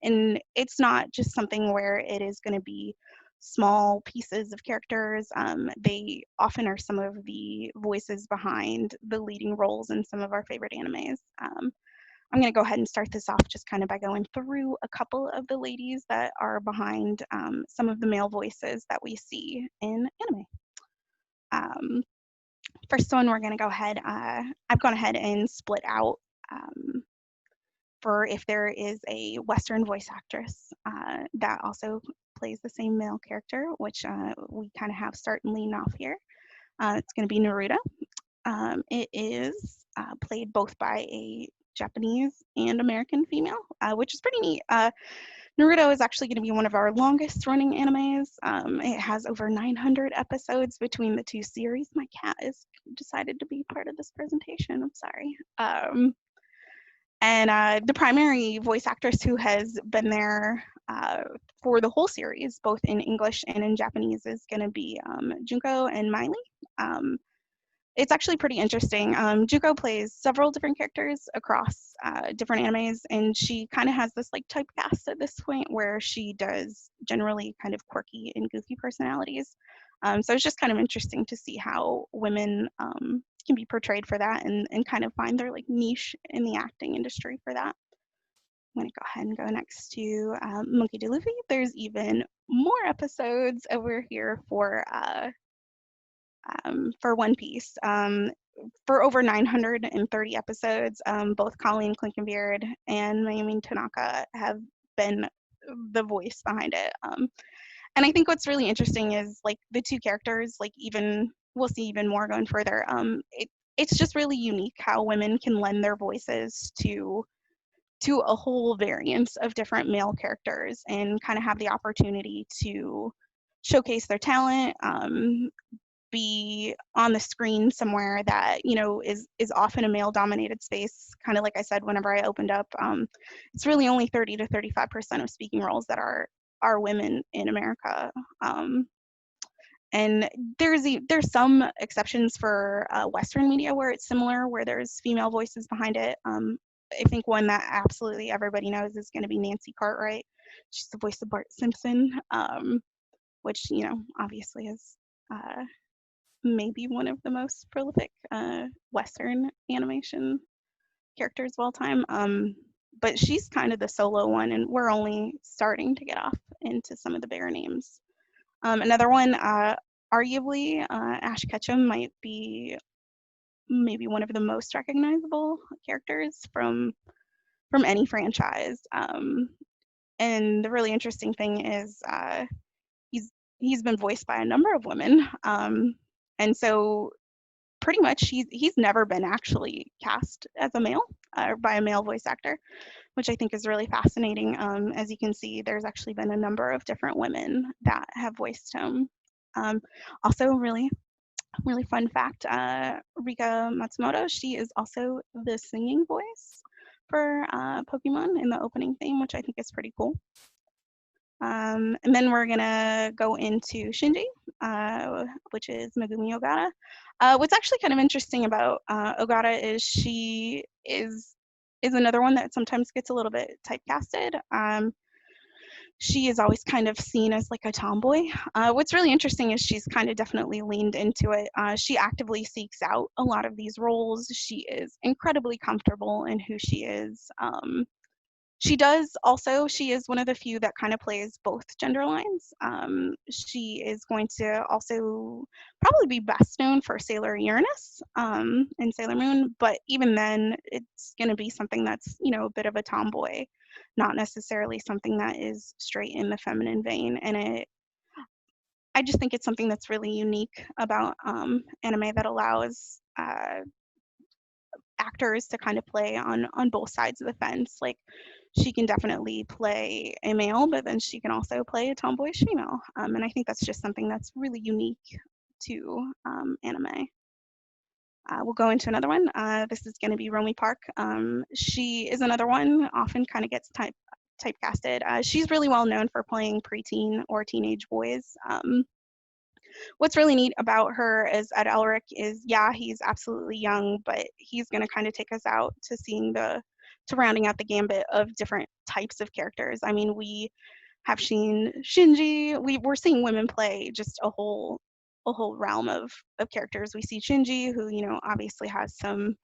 And it's not just something where it is going to be small pieces of characters. They often are some of the voices behind the leading roles in some of our favorite animes. I'm going to go ahead and start this off just kind of by going through a couple of the ladies that are behind some of the male voices that we see in anime. First one, we're going to go ahead. I've gone ahead and split out for if there is a Western voice actress that also plays the same male character, which we kind of have start and lean off here. It's going to be Naruto. It is played both by a Japanese and American female, which is pretty neat. Naruto is actually going to be one of our longest running animes. It has over 900 episodes between the two series. My cat has decided to be part of this presentation. I'm sorry. And the primary voice actress who has been there for the whole series, both in English and in Japanese, is going to be Junko and Miley. It's actually pretty interesting. Juko plays several different characters across different animes, and she kind of has this like typecast at this point where she does generally kind of quirky and goofy personalities. So it's just kind of interesting to see how women can be portrayed for that and kind of find their like niche in the acting industry for that. I'm going to go ahead and go next to Monkey D. Luffy. There's even more episodes over here for One Piece. For over 930 episodes, both Colleen Clinkenbeard and Mayumi Tanaka have been the voice behind it. And I think what's really interesting is like the two characters, like even we'll see even more going further. It's just really unique how women can lend their voices to a whole variance of different male characters and kind of have the opportunity to showcase their talent, be on the screen somewhere that is often a male dominated space. Kind of like I said whenever I opened up, it's really only 30 to 35% of speaking roles that are women in America. And there's some exceptions for Western media where it's similar, where there's female voices behind it. I think one that absolutely everybody knows is going to be Nancy Cartwright. She's the voice of Bart Simpson, which obviously is maybe one of the most prolific Western animation characters of all time. But she's kind of the solo one, and we're only starting to get off into some of the bigger names. Another one, arguably, Ash Ketchum might be maybe one of the most recognizable characters from any franchise. And the really interesting thing is he's been voiced by a number of women. And so pretty much he's never been actually cast as a male or by a male voice actor, which I think is really fascinating. As you can see, there's actually been a number of different women that have voiced him. Also, really fun fact, Rika Matsumoto, she is also the singing voice for Pokemon in the opening theme, which I think is pretty cool. And then we're gonna go into Shinji, which is Megumi Ogata. What's actually kind of interesting about Ogata is she is another one that sometimes gets a little bit typecasted. She is always kind of seen as like a tomboy. What's really interesting is she's kind of definitely leaned into it. She actively seeks out a lot of these roles. She is incredibly comfortable in who she is. She does also, she is one of the few that kind of plays both gender lines. She is going to also probably be best known for Sailor Uranus and Sailor Moon, but even then it's going to be something that's, you know, a bit of a tomboy, not necessarily something that is straight in the feminine vein. And I just think it's something that's really unique about anime that allows actors to kind of play on both sides of the fence. Like, she can definitely play a male, but then she can also play a tomboyish female. And I think that's just something that's really unique to anime. We'll go into another one. This is going to be Romy Park. She is another one, often kind of gets typecasted. She's really well known for playing preteen or teenage boys. What's really neat about her is Ed Elric is, yeah, he's absolutely young, but he's going to kind of take us out to seeing to rounding out the gambit of different types of characters. I mean, we have seen Shinji. We're seeing women play just a whole realm of characters. We see Shinji, who, you know, obviously has some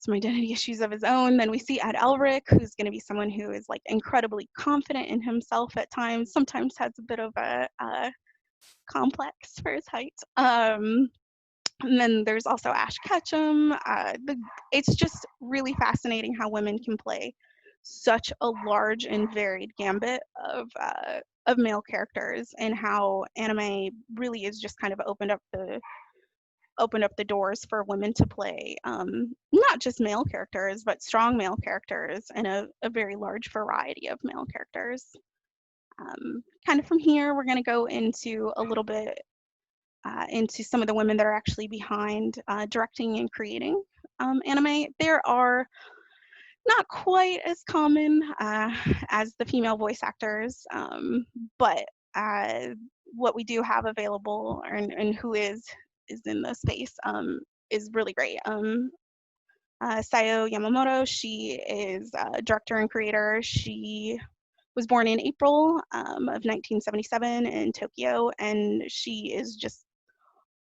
identity issues of his own. Then we see Ed Elric, who's going to be someone who is like incredibly confident in himself at times, sometimes has a bit of a complex for his height. And then there's also Ash Ketchum. It's just really fascinating how women can play such a large and varied gambit of male characters, and how anime really is just kind of opened up the doors for women to play not just male characters, but strong male characters and a very large variety of male characters. Kind of from here, we're going to go into a little bit into some of the women that are actually behind directing and creating anime. There are not quite as common as the female voice actors, but what we do have available and who is in the space is really great. Sayo Yamamoto, she is a director and creator. She was born in April of 1977 in Tokyo, and she is just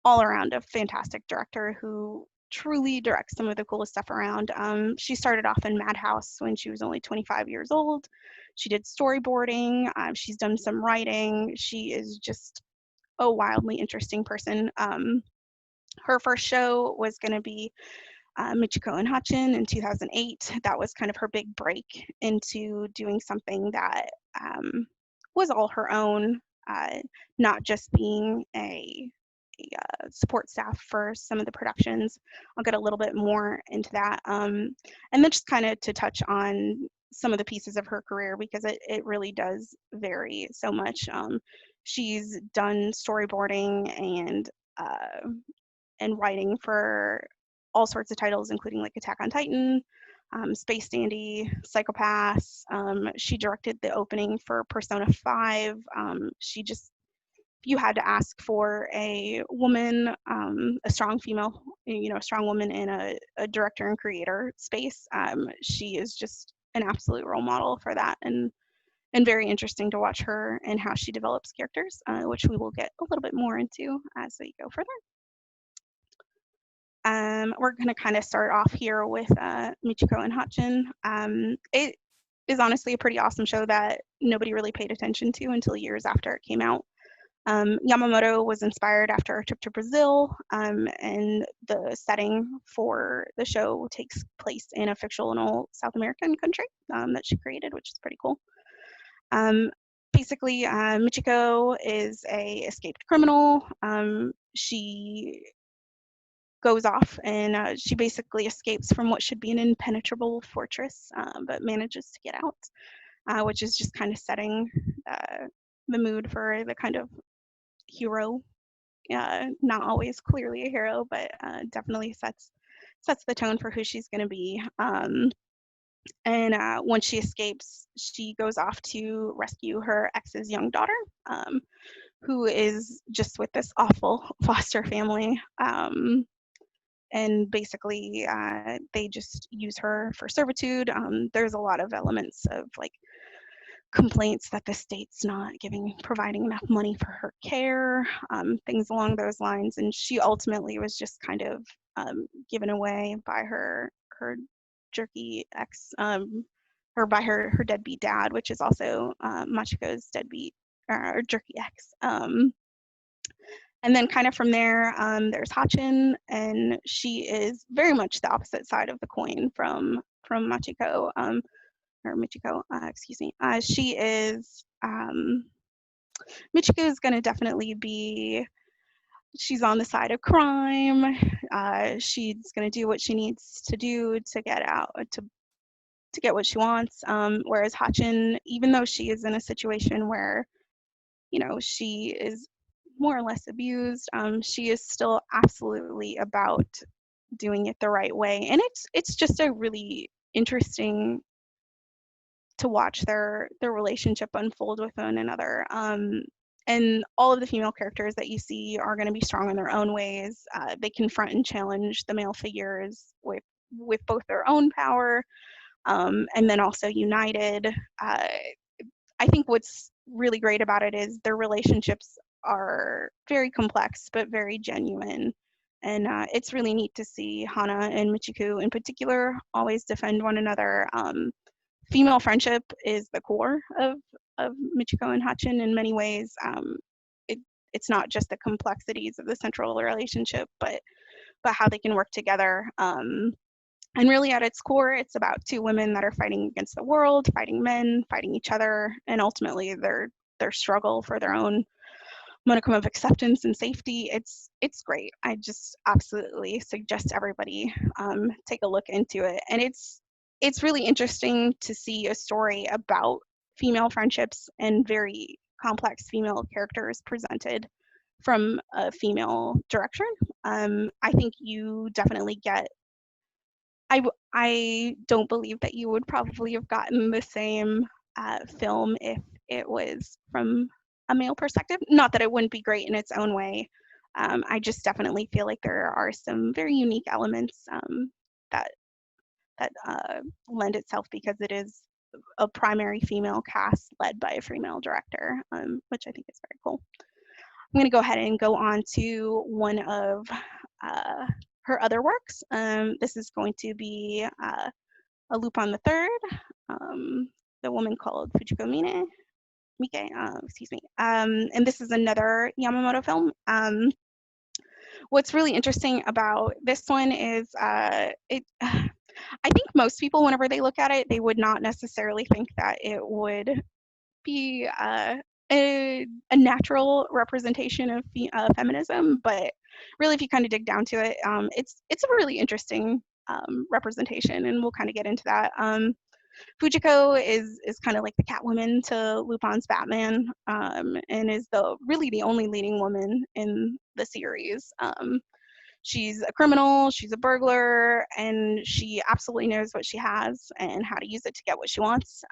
all around a fantastic director who truly directs some of the coolest stuff around. She started off in Madhouse when she was only 25 years old. She did storyboarding. She's done some writing. She is just a wildly interesting person. Her first show was going to be Michiko and Hachin in 2008. That was kind of her big break into doing something that was all her own, not just being a support staff for some of the productions. I'll get a little bit more into that. And then just kind of to touch on some of the pieces of her career, because it really does vary so much. She's done storyboarding and writing for all sorts of titles, including like Attack on Titan, Space Dandy, Psychopaths. She directed the opening for Persona 5. She just, you had to ask for a woman, a strong female, you know, a strong woman in a director and creator space. She is just an absolute role model for that, and very interesting to watch her and how she develops characters, which we will get a little bit more into as we go further. We're going to kind of start off here with Michiko and Hachin. It is honestly a pretty awesome show that nobody really paid attention to until years after it came out. Yamamoto was inspired after a trip to Brazil, and the setting for the show takes place in a fictional South American country that she created, which is pretty cool. Basically, Michiko is a escaped criminal. She goes off and she basically escapes from what should be an impenetrable fortress, but manages to get out, which is just kind of setting the mood for the kind of hero, not always clearly a hero, but definitely sets the tone for who she's going to be. And once she escapes, she goes off to rescue her ex's young daughter, who is just with this awful foster family. And basically, they just use her for servitude. There's a lot of elements of like complaints that the state's not providing enough money for her care, things along those lines. And she ultimately was just kind of given away by her jerky ex or by her deadbeat dad, which is also Machiko's deadbeat or jerky ex. And then kind of from there, there's Hachin, and she is very much the opposite side of the coin from Machiko, or Michiko, excuse me. She is, Michiko is going to definitely be, she's on the side of crime. She's going to do what she needs to do to get out, to get what she wants. Whereas Hachin, even though she is in a situation where, you know, she is more or less abused, she is still absolutely about doing it the right way. And it's just a really interesting to watch their relationship unfold with one another. And all of the female characters that you see are going to be strong in their own ways. They confront and challenge the male figures with both their own power, and then also united. I think what's really great about it is their relationships are very complex but very genuine. And it's really neat to see Hana and Michiku in particular always defend one another. Female friendship is the core of Michiko and Hachin in many ways. It's not just the complexities of the central relationship, but how they can work together. And really at its core, it's about two women that are fighting against the world, fighting men, fighting each other, and ultimately their struggle for their own modicum of acceptance and safety. It's great. I just absolutely suggest everybody take a look into it. And it's really interesting to see a story about female friendships and very complex female characters presented from a female direction. I think you definitely get, I don't believe that you would probably have gotten the same film if it was from a male perspective. Not that it wouldn't be great in its own way. I just definitely feel like there are some very unique elements that lend itself because it is a primary female cast led by a female director, which I think is very cool. I'm going to go ahead and go on to one of her other works. This is going to be a Lupin the Third, the woman called Fujiko Mike, excuse me. And this is another Yamamoto film. What's really interesting about this one is I think most people, whenever they look at it, they would not necessarily think that it would be a natural representation of feminism, but really, if you kind of dig down to it, it's a really interesting representation, and we'll kind of get into that. Fujiko is kind of like the Catwoman to Lupin's Batman, and is really the only leading woman in the series. She's a criminal, she's a burglar, and she absolutely knows what she has and how to use it to get what she wants.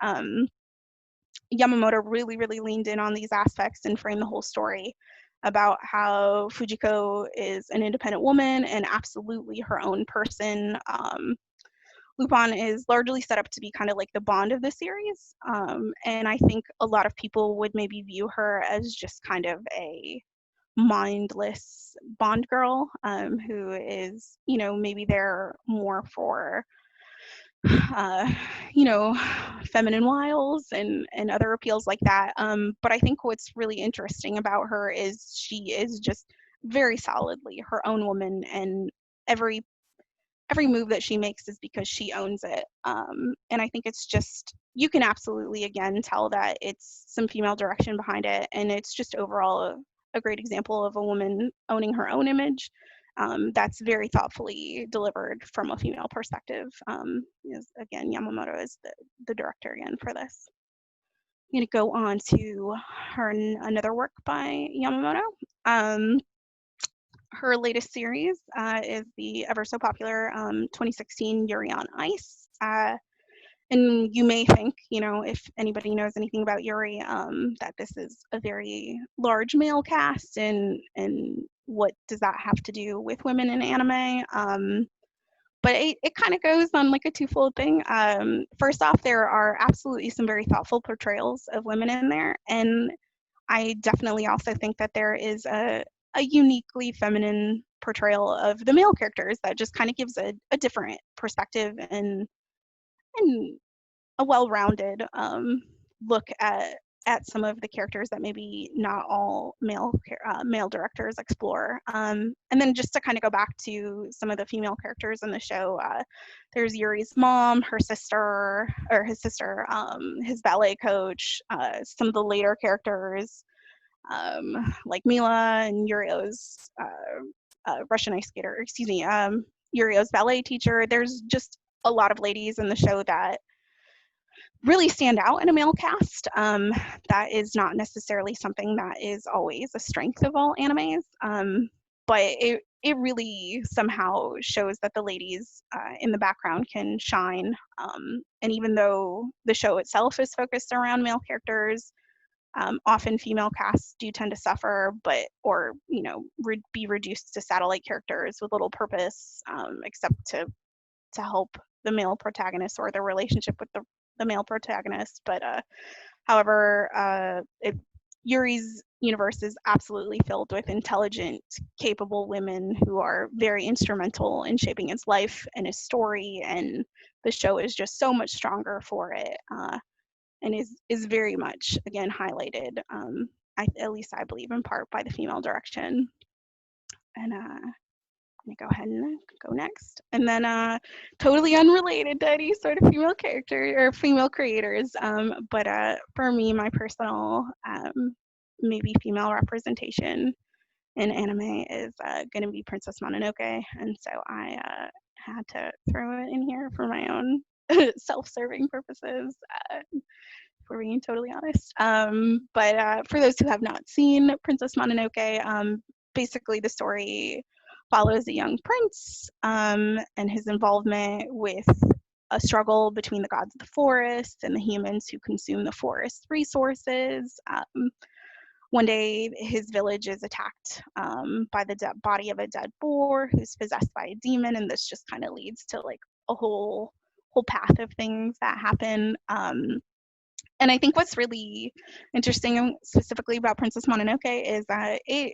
Yamamoto really, really leaned in on these aspects and framed the whole story about how Fujiko is an independent woman and absolutely her own person. Lupin is largely set up to be kind of like the Bond of the series. And I think a lot of people would maybe view her as just kind of a mindless Bond girl who is, you know, maybe there more for you know, feminine wiles and other appeals like that. But I think what's really interesting about her is she is just very solidly her own woman, and every move that she makes is because she owns it. And I think it's just, you can absolutely again tell that it's some female direction behind it, and it's just overall a great example of a woman owning her own image. That's very thoughtfully delivered from a female perspective. Again, Yamamoto is the director again for this. I'm going to go on to another work by Yamamoto. Her latest series is the ever so popular 2016 Yuri on Ice. And you may think, you know, if anybody knows anything about Yuri, that this is a very large male cast, and what does that have to do with women in anime? But it kind of goes on like a twofold thing. First off, there are absolutely some very thoughtful portrayals of women in there, and I definitely also think that there is a uniquely feminine portrayal of the male characters that just kind of gives a different perspective and well-rounded look at some of the characters that maybe not all male directors explore. And then just to kind of go back to some of the female characters in the show, there's Yuri's mom, her sister, or his sister, his ballet coach, some of the later characters, like Mila and Yurio's Russian ice skater, excuse me, Yurio's ballet teacher. There's just a lot of ladies in the show that really stand out in a male cast. That is not necessarily something that is always a strength of all animes, but it really somehow shows that the ladies in the background can shine. And even though the show itself is focused around male characters, often female casts do tend to suffer, or be reduced to satellite characters with little purpose, except to help the male protagonist or their relationship with the male protagonist. But however, Yuri's universe is absolutely filled with intelligent, capable women who are very instrumental in shaping his life and his story, and the show is just so much stronger for it, and is very much, again, highlighted, at least I believe, in part by the female direction. And let me go ahead and go next. And then totally unrelated to any sort of female character or female creators, but for me, my personal maybe female representation in anime is going to be Princess Mononoke, and so I had to throw it in here for my own self-serving purposes, if we're being totally honest. But for those who have not seen Princess Mononoke, basically the story follows a young prince and his involvement with a struggle between the gods of the forest and the humans who consume the forest resources. One day, his village is attacked by the body of a dead boar who's possessed by a demon, and this just kind of leads to like a whole path of things that happen. And I think what's really interesting specifically about Princess Mononoke is that it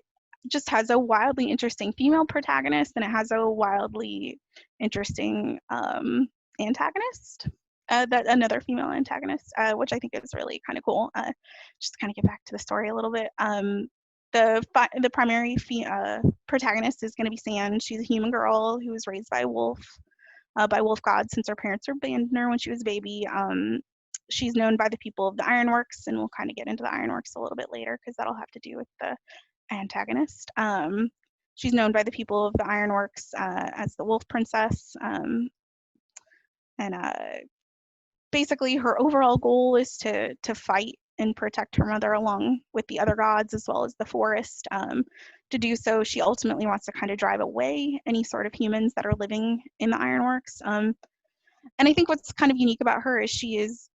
just has a wildly interesting female protagonist, and it has a wildly interesting antagonist, another female antagonist, which I think is really kind of cool. Just to kind of get back to the story a little bit. The primary protagonist is going to be San. She's a human girl who was raised by wolf gods since her parents abandoned her when she was a baby. She's known by the people of the Ironworks, and we'll kind of get into the Ironworks a little bit later because that'll have to do with the antagonist. She's known by the people of the Ironworks as the Wolf Princess, and basically her overall goal is to fight and protect her mother along with the other gods as well as the forest. To do so, she ultimately wants to kind of drive away any sort of humans that are living in the Ironworks. And I think what's kind of unique about her is she is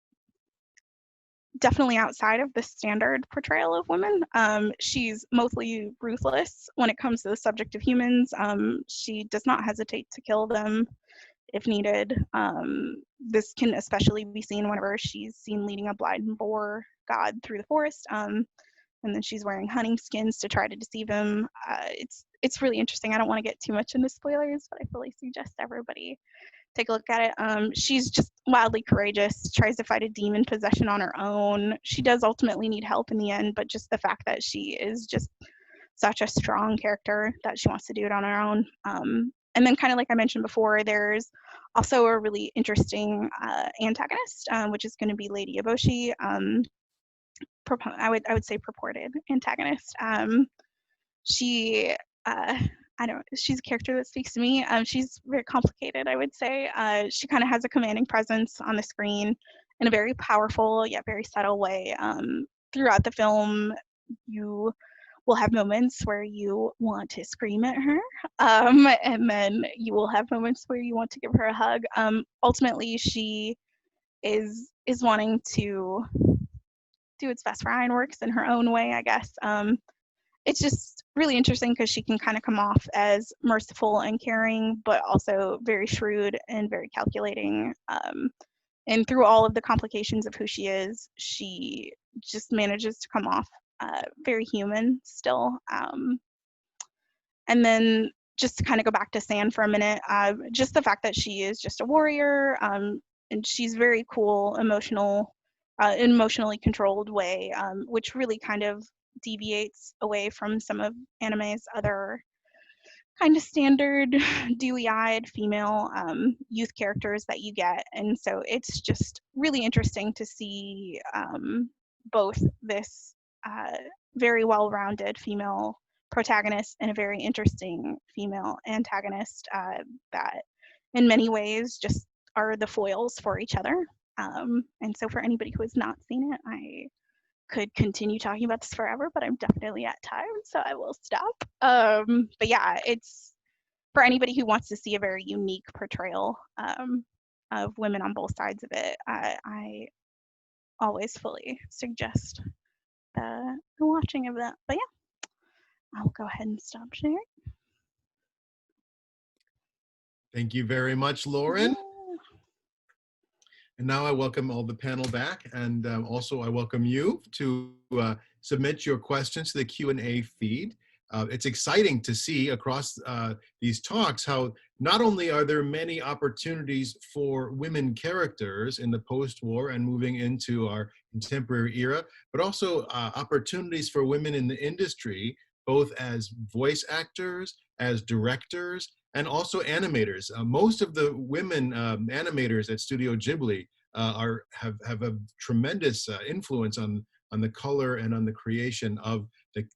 definitely outside of the standard portrayal of women. She's mostly ruthless when it comes to the subject of humans. She does not hesitate to kill them if needed. This can especially be seen whenever she's seen leading a blind boar god through the forest, and then she's wearing hunting skins to try to deceive him. It's really interesting. I don't want to get too much into spoilers, but I fully suggest everybody take a look at it. She's just wildly courageous, tries to fight a demon possession on her own. She does ultimately need help in the end, but just the fact that she is just such a strong character that she wants to do it on her own. And then kind of like I mentioned before, there's also a really interesting antagonist, which is going to be Lady Eboshi. I would say purported antagonist. She's a character that speaks to me. She's very complicated, I would say. She kind of has a commanding presence on the screen in a very powerful yet very subtle way. Throughout the film, you will have moments where you want to scream at her, and then you will have moments where you want to give her a hug. Ultimately, she is wanting to do its best for Ironworks in her own way, I guess. It's just really interesting because she can kind of come off as merciful and caring, but also very shrewd and very calculating. And through all of the complications of who she is, she just manages to come off very human still. And then just to kind of go back to San for a minute, just the fact that she is just a warrior, and she's very cool, emotionally controlled way, which really kind of deviates away from some of anime's other kind of standard dewy-eyed female youth characters that you get. And so it's just really interesting to see both this very well-rounded female protagonist and a very interesting female antagonist that in many ways just are the foils for each other. And so for anybody who has not seen it, I could continue talking about this forever, but I'm definitely at time, so I will stop. But yeah, it's for anybody who wants to see a very unique portrayal of women on both sides of it. I always fully suggest the watching of that. But yeah, I'll go ahead and stop sharing. Thank you very much, Lauren. And now I welcome all the panel back, and also I welcome you to submit your questions to the Q&A feed. It's exciting to see across these talks how not only are there many opportunities for women characters in the post-war and moving into our contemporary era, but also opportunities for women in the industry, both as voice actors, as directors, and also animators. Most of the women animators at Studio Ghibli have a tremendous influence on the color and on the creation of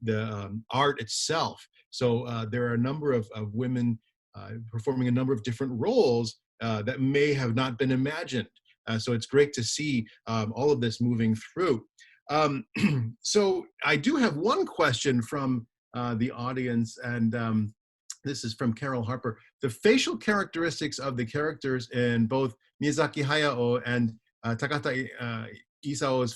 the art itself. So there are a number of women performing a number of different roles that may have not been imagined. So it's great to see all of this moving through. So I do have one question from the audience, and this is from Carol Harper. The facial characteristics of the characters in both Miyazaki Hayao and Takata Isao's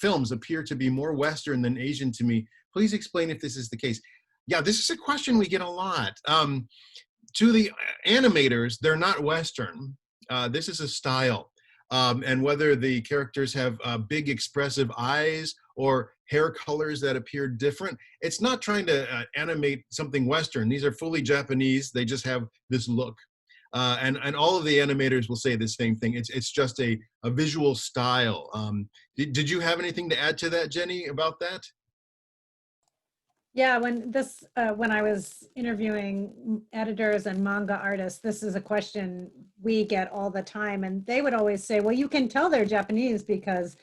films appear to be more Western than Asian to me. Please explain if this is the case. Yeah, this is a question we get a lot. To the animators, they're not Western. This is a style. And whether the characters have big expressive eyes or hair colors that appear different, it's not trying to animate something Western. These are fully Japanese. They just have this look. And all of the animators will say the same thing. It's just a visual style. Did you have anything to add to that, Jenny, about that? Yeah, when I was interviewing editors and manga artists, this is a question we get all the time. And they would always say, well, you can tell they're Japanese because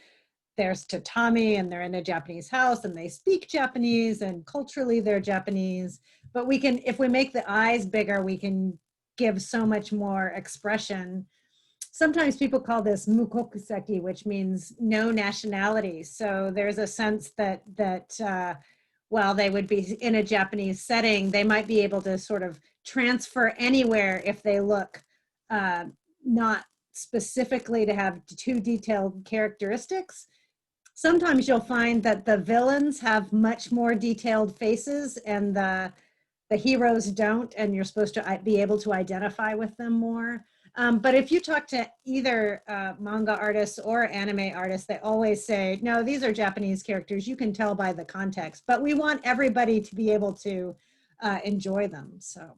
there's tatami and they're in a Japanese house and they speak Japanese and culturally they're Japanese. But we can, if we make the eyes bigger, we can give so much more expression. Sometimes people call this mukokuseki, which means no nationality. So there's a sense that while they would be in a Japanese setting, they might be able to sort of transfer anywhere if they look not specifically to have too detailed characteristics. Sometimes you'll find that the villains have much more detailed faces and the heroes don't, and you're supposed to be able to identify with them more. But if you talk to either manga artists or anime artists, they always say, no, these are Japanese characters. You can tell by the context, but we want everybody to be able to enjoy them, so.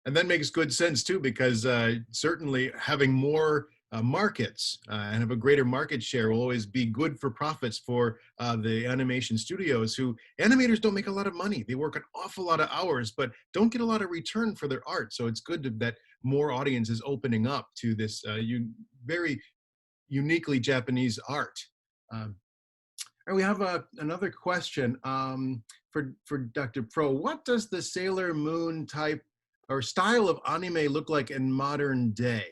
And that makes good sense too, because certainly having more markets and have a greater market share will always be good for profits for the animation studios, who animators don't make a lot of money. They work an awful lot of hours, but don't get a lot of return for their art. So it's good that more audience is opening up to this very uniquely Japanese art. And we have another question for Dr. Prough. What does the Sailor Moon type or style of anime look like in modern day?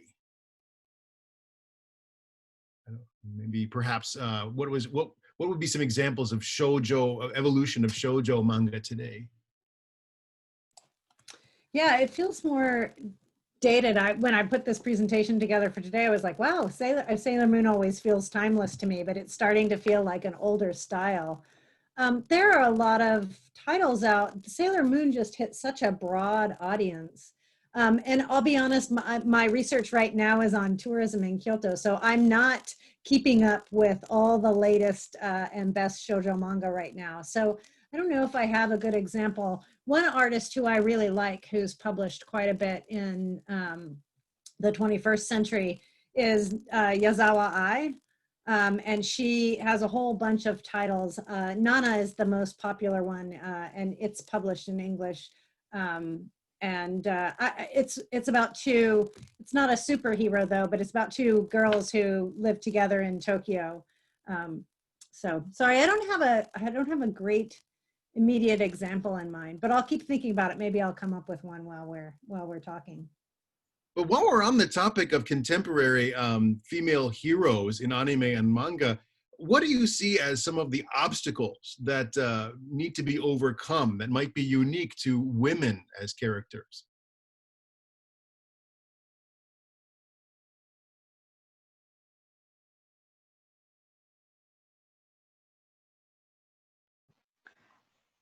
Maybe perhaps what would be some examples of shoujo, evolution of shoujo manga today? Yeah, it feels more dated. When I put this presentation together for today, I was like, wow, Sailor Moon always feels timeless to me, but it's starting to feel like an older style. There are a lot of titles out. Sailor Moon just hit such a broad audience. And I'll be honest, my research right now is on tourism in Kyoto, so I'm not keeping up with all the latest and best shoujo manga right now. So I don't know if I have a good example. One artist who I really like, who's published quite a bit in the 21st century is Yazawa Ai. And she has a whole bunch of titles. Nana is the most popular one, and it's published in English. It's about two, it's not a superhero though, but it's about two girls who live together in Tokyo. So sorry, I don't have a great immediate example in mind, but I'll keep thinking about it. Maybe I'll come up with one while we're talking. But while we're on the topic of contemporary female heroes in anime and manga, what do you see as some of the obstacles that need to be overcome that might be unique to women as characters?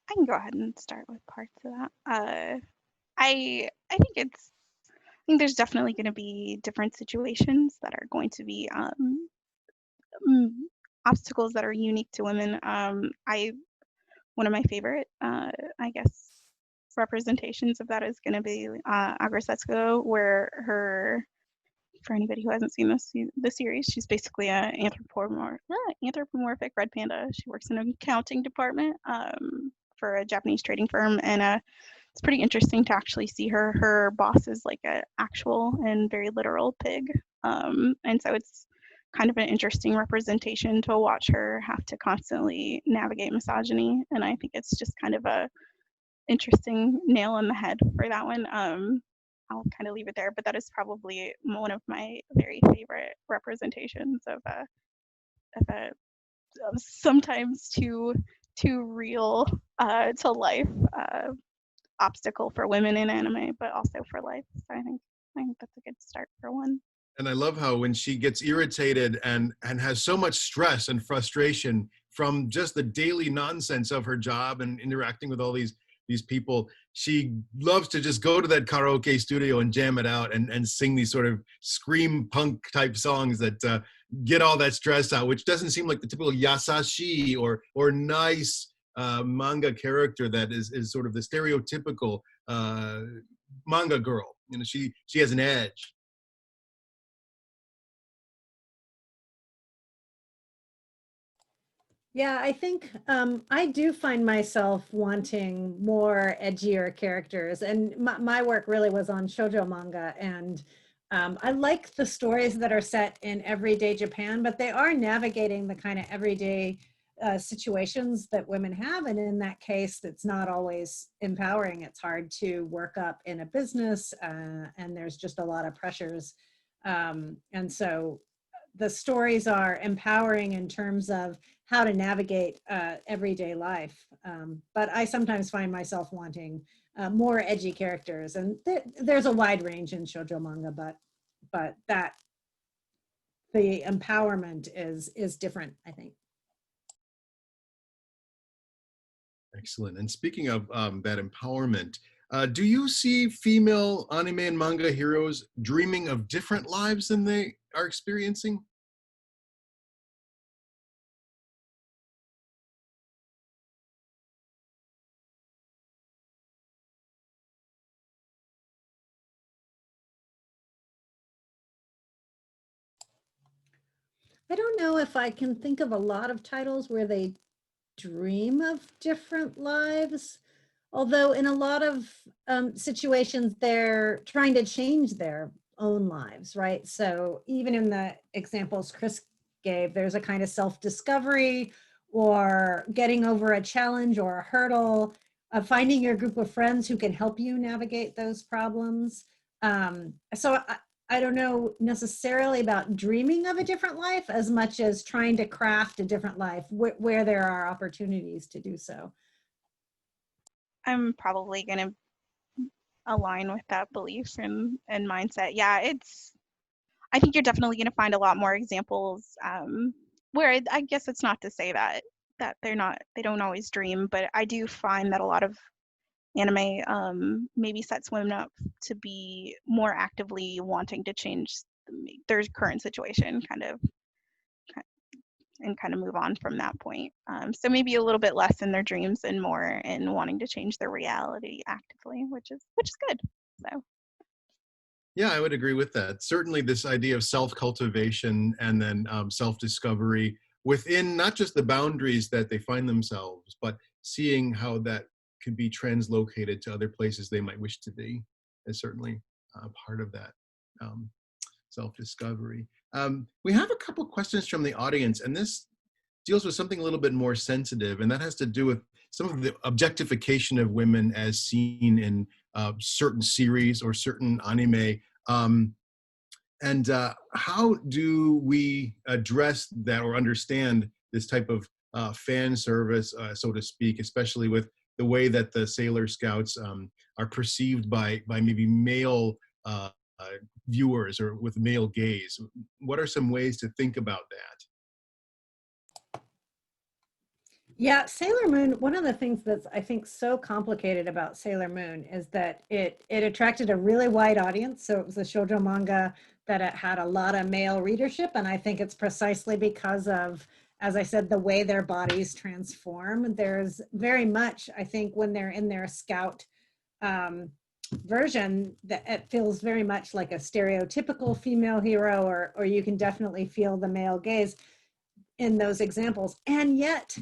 I can go ahead and start with parts of that. I think there's definitely going to be different situations that are going to be obstacles that are unique to women. One of my favorite, I guess, representations of that is going to be Agrisetsuko, where for anybody who hasn't seen the series, she's basically an anthropomorphic red panda. She works in an accounting department for a Japanese trading firm, and it's pretty interesting to actually see her. Her boss is like an actual and very literal pig, and so it's kind of an interesting representation to watch her have to constantly navigate misogyny, and I think it's just kind of a interesting nail on the head for that one. I'll kind of leave it there, but that is probably one of my very favorite representations of a sometimes too real to life obstacle for women in anime, but also for life. So I think that's a good start for one. And I love how when she gets irritated and has so much stress and frustration from just the daily nonsense of her job and interacting with all these people, she loves to just go to that karaoke studio and jam it out and sing these sort of scream punk type songs that get all that stress out, which doesn't seem like the typical yasashi or nice manga character that is sort of the stereotypical manga girl. You know, she has an edge. Yeah, I think I do find myself wanting more edgier characters, and my work really was on shoujo manga, and I like the stories that are set in everyday Japan, but they are navigating the kind of everyday situations that women have, and in that case, it's not always empowering. It's hard to work up in a business, and there's just a lot of pressures, and so the stories are empowering in terms of how to navigate everyday life. But I sometimes find myself wanting more edgy characters, and there's a wide range in shoujo manga, but that the empowerment is different, I think. Excellent. And speaking of that empowerment, do you see female anime and manga heroes dreaming of different lives than they are experiencing? I don't know if I can think of a lot of titles where they dream of different lives, although in a lot of situations they're trying to change their own lives, right? So even in the examples Chris gave, there's a kind of self-discovery or getting over a challenge or a hurdle, finding your group of friends who can help you navigate those problems. So I don't know necessarily about dreaming of a different life as much as trying to craft a different life where there are opportunities to do so. I'm probably going to align with that belief and mindset. Yeah, I think you're definitely going to find a lot more examples where I guess it's not to say that they don't always dream, but I do find that a lot of anime maybe sets women up to be more actively wanting to change their current situation, kind of move on from that point. So maybe a little bit less in their dreams and more in wanting to change their reality actively, which is good. So Yeah, I would agree with that. Certainly this idea of self-cultivation and then self-discovery within not just the boundaries that they find themselves, but seeing how that could be translocated to other places they might wish to be is certainly part of that um, self-discovery. We have a couple questions from the audience, and this deals with something a little bit more sensitive, and that has to do with some of the objectification of women as seen in certain series or certain anime. Um, and how do we address that or understand this type of fan service, so to speak, especially with the way that the Sailor Scouts are perceived by maybe male uh, uh, viewers or with male gaze? What are some ways to think about that? Yeah, Sailor Moon, one of the things that's I think so complicated about Sailor Moon is that it attracted a really wide audience. So it was a shoujo manga that it had a lot of male readership. And I think it's precisely because of, as I said, the way their bodies transform. There's very much, I think, when they're in their scout version, that it feels very much like a stereotypical female hero, or you can definitely feel the male gaze in those examples. And yet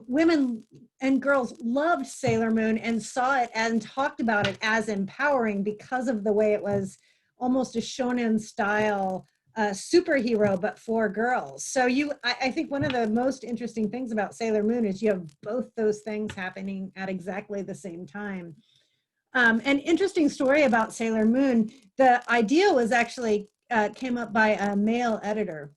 women and girls loved Sailor Moon and saw it and talked about it as empowering because of the way it was almost a shonen style superhero, but for girls. So I think one of the most interesting things about Sailor Moon is you have both those things happening at exactly the same time. An interesting story about Sailor Moon, the idea was actually came up by a male editor.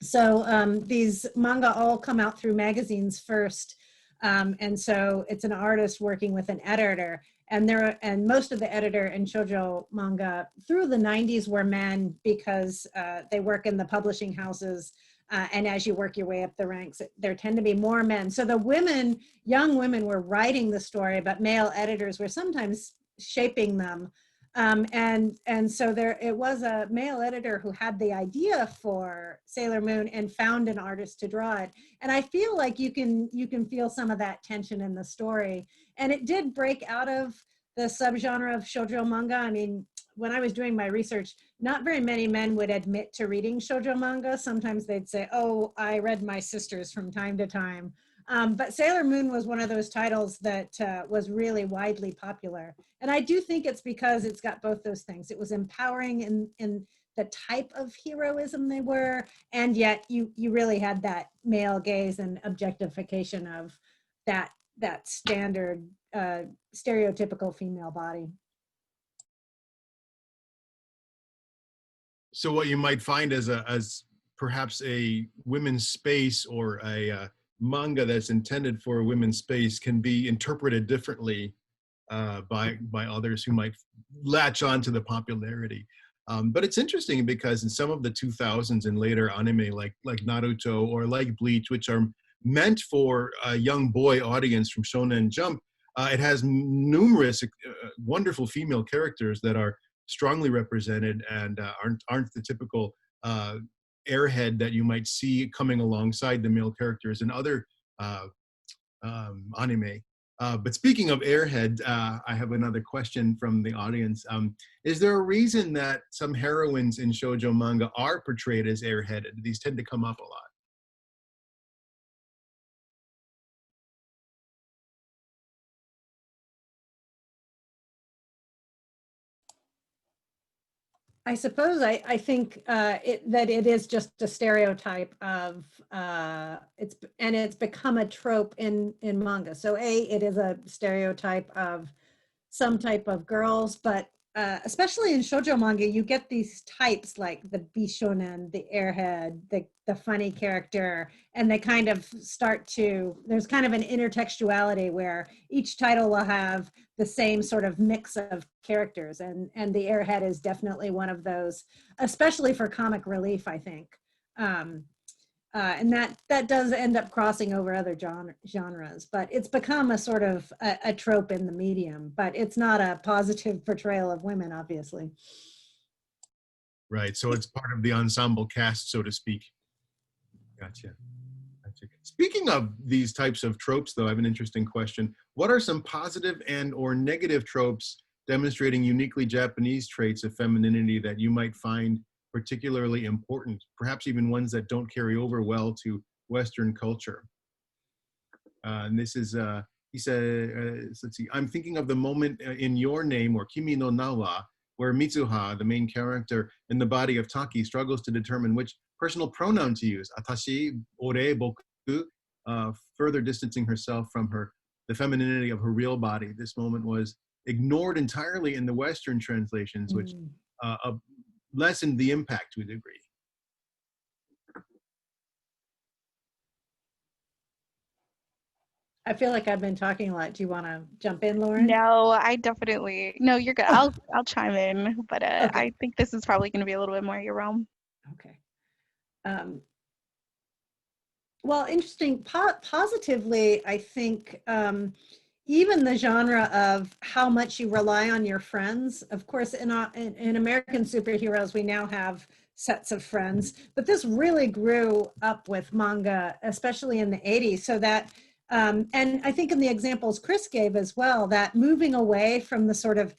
So these manga all come out through magazines first. And so it's an artist working with an editor. And most of the editor in shoujo manga through the 90s were men because they work in the publishing houses. And as you work your way up the ranks, there tend to be more men. So the women, young women were writing the story, but male editors were sometimes shaping them. And so it was a male editor who had the idea for Sailor Moon and found an artist to draw it. And I feel like you can feel some of that tension in the story. And it did break out of the subgenre of shoujo manga. I mean, when I was doing my research, not very many men would admit to reading shoujo manga. Sometimes they'd say, oh, I read my sisters from time to time. But Sailor Moon was one of those titles that was really widely popular. And I do think it's because it's got both those things. It was empowering in the type of heroism they were, and yet you really had that male gaze and objectification of that standard stereotypical female body. So what you might find as perhaps a women's space or a manga that's intended for a women's space can be interpreted differently by others who might latch on to the popularity. But it's interesting because in some of the 2000s and later anime like Naruto or like Bleach, which are meant for a young boy audience from Shonen Jump, it has numerous wonderful female characters that are strongly represented and aren't the typical airhead that you might see coming alongside the male characters in other anime. But speaking of airhead, I have another question from the audience. Is there a reason that some heroines in shoujo manga are portrayed as airheaded? These tend to come up a lot. I suppose I think that it is just a stereotype of it's become a trope in manga. So it is a stereotype of some type of girls, but especially in shoujo manga, you get these types like the bishonen, the airhead, the funny character, and they kind of there's kind of an intertextuality where each title will have the same sort of mix of characters, and the airhead is definitely one of those, especially for comic relief, I think. And that does end up crossing over other genres, but it's become a sort of a trope in the medium, but it's not a positive portrayal of women, obviously. Right, so it's part of the ensemble cast, so to speak. Gotcha. Speaking of these types of tropes, though, I have an interesting question. What are some positive and or negative tropes demonstrating uniquely Japanese traits of femininity that you might find particularly important, perhaps even ones that don't carry over well to Western culture. And this is, he said, let's see, I'm thinking of the moment in Your Name, or Kimi no Na wa, where Mitsuha, the main character in the body of Taki, struggles to determine which personal pronoun to use, atashi, ore, boku, further distancing herself from the femininity of her real body. This moment was ignored entirely in the Western translations, which lessened the impact to a degree. I feel like I've been talking a lot. Do you want to jump in, Lauren? No, I definitely, no, you're good. I'll chime in, but Okay. I think this is probably going to be a little bit more your realm. Okay. Well, interesting. Positively, I think even the genre of how much you rely on your friends. Of course, in American superheroes, we now have sets of friends, but this really grew up with manga, especially in the 80s. So that, and I think in the examples Chris gave as well, that moving away from the sort of,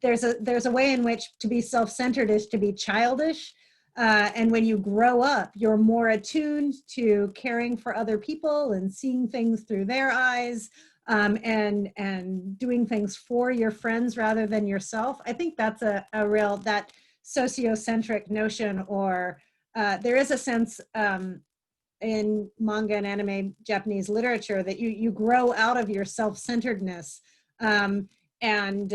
there's a way in which to be self-centered is to be childish. And when you grow up, you're more attuned to caring for other people and seeing things through their eyes, and doing things for your friends rather than yourself. I think that's a real, that sociocentric notion, or there is a sense in manga and anime Japanese literature that you grow out of your self-centeredness. And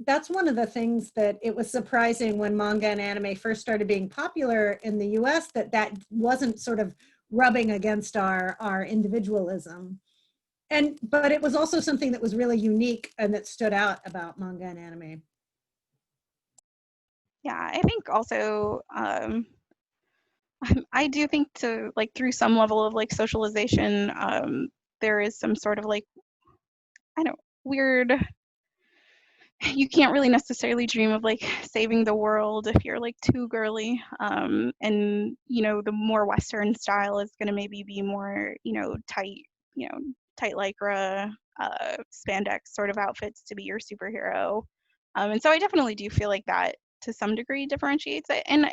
that's one of the things that it was surprising when manga and anime first started being popular in the US, that wasn't sort of rubbing against our individualism. But it was also something that was really unique and that stood out about manga and anime. Yeah, I think also, I do think to like through some level of like socialization, there is some sort of like, I don't, weird, you can't really necessarily dream of like saving the world if you're like too girly. And you know, the more Western style is going to maybe be more, tight, tight lycra, spandex sort of outfits to be your superhero. And so I definitely do feel like that to some degree differentiates it. And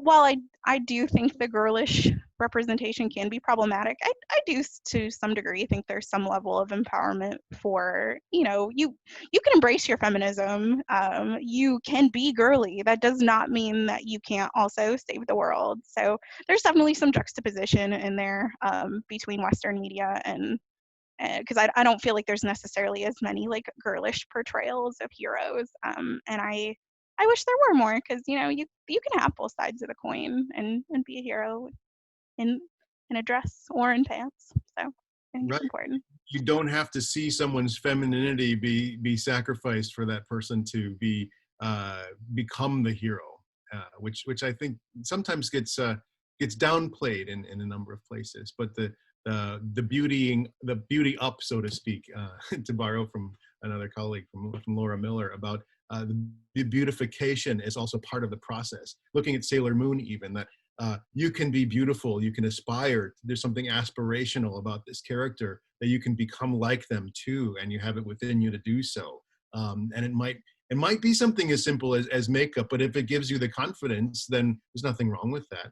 while I do think the girlish representation can be problematic, I do to some degree think there's some level of empowerment for, you can embrace your feminism. You can be girly. That does not mean that you can't also save the world. So there's definitely some juxtaposition in there between Western media and because I don't feel like there's necessarily as many like girlish portrayals of heroes. And I wish there were more, because you can have both sides of the coin and be a hero in a dress or in pants. So I think it's important. You don't have to see someone's femininity be sacrificed for that person to become the hero, which I think sometimes gets downplayed in a number of places. But the beauty up, so to speak, to borrow from another colleague from Laura Miller, about the beautification is also part of the process. Looking at Sailor Moon, even, that you can be beautiful, you can aspire. There's something aspirational about this character, that you can become like them too, and you have it within you to do so. And it might be something as simple as makeup, but if it gives you the confidence, then there's nothing wrong with that.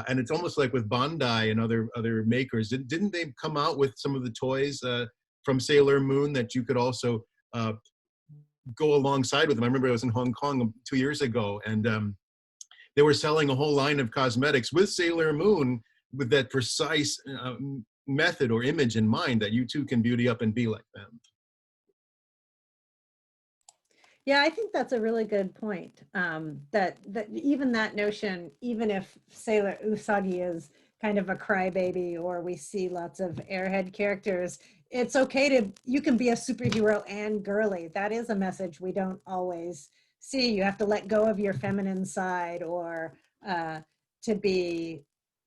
And it's almost like with Bandai and other makers. Didn't they come out with some of the toys from Sailor Moon that you could also go alongside with them? I remember I was in Hong Kong 2 years ago, and they were selling a whole line of cosmetics with Sailor Moon, with that precise method or image in mind, that you too can beauty up and be like them. Yeah, I think that's a really good point. That even that notion, even if Sailor Usagi is kind of a crybaby, or we see lots of airhead characters, it's okay you can be a superhero and girly. That is a message we don't always see. You have to let go of your feminine side, or to be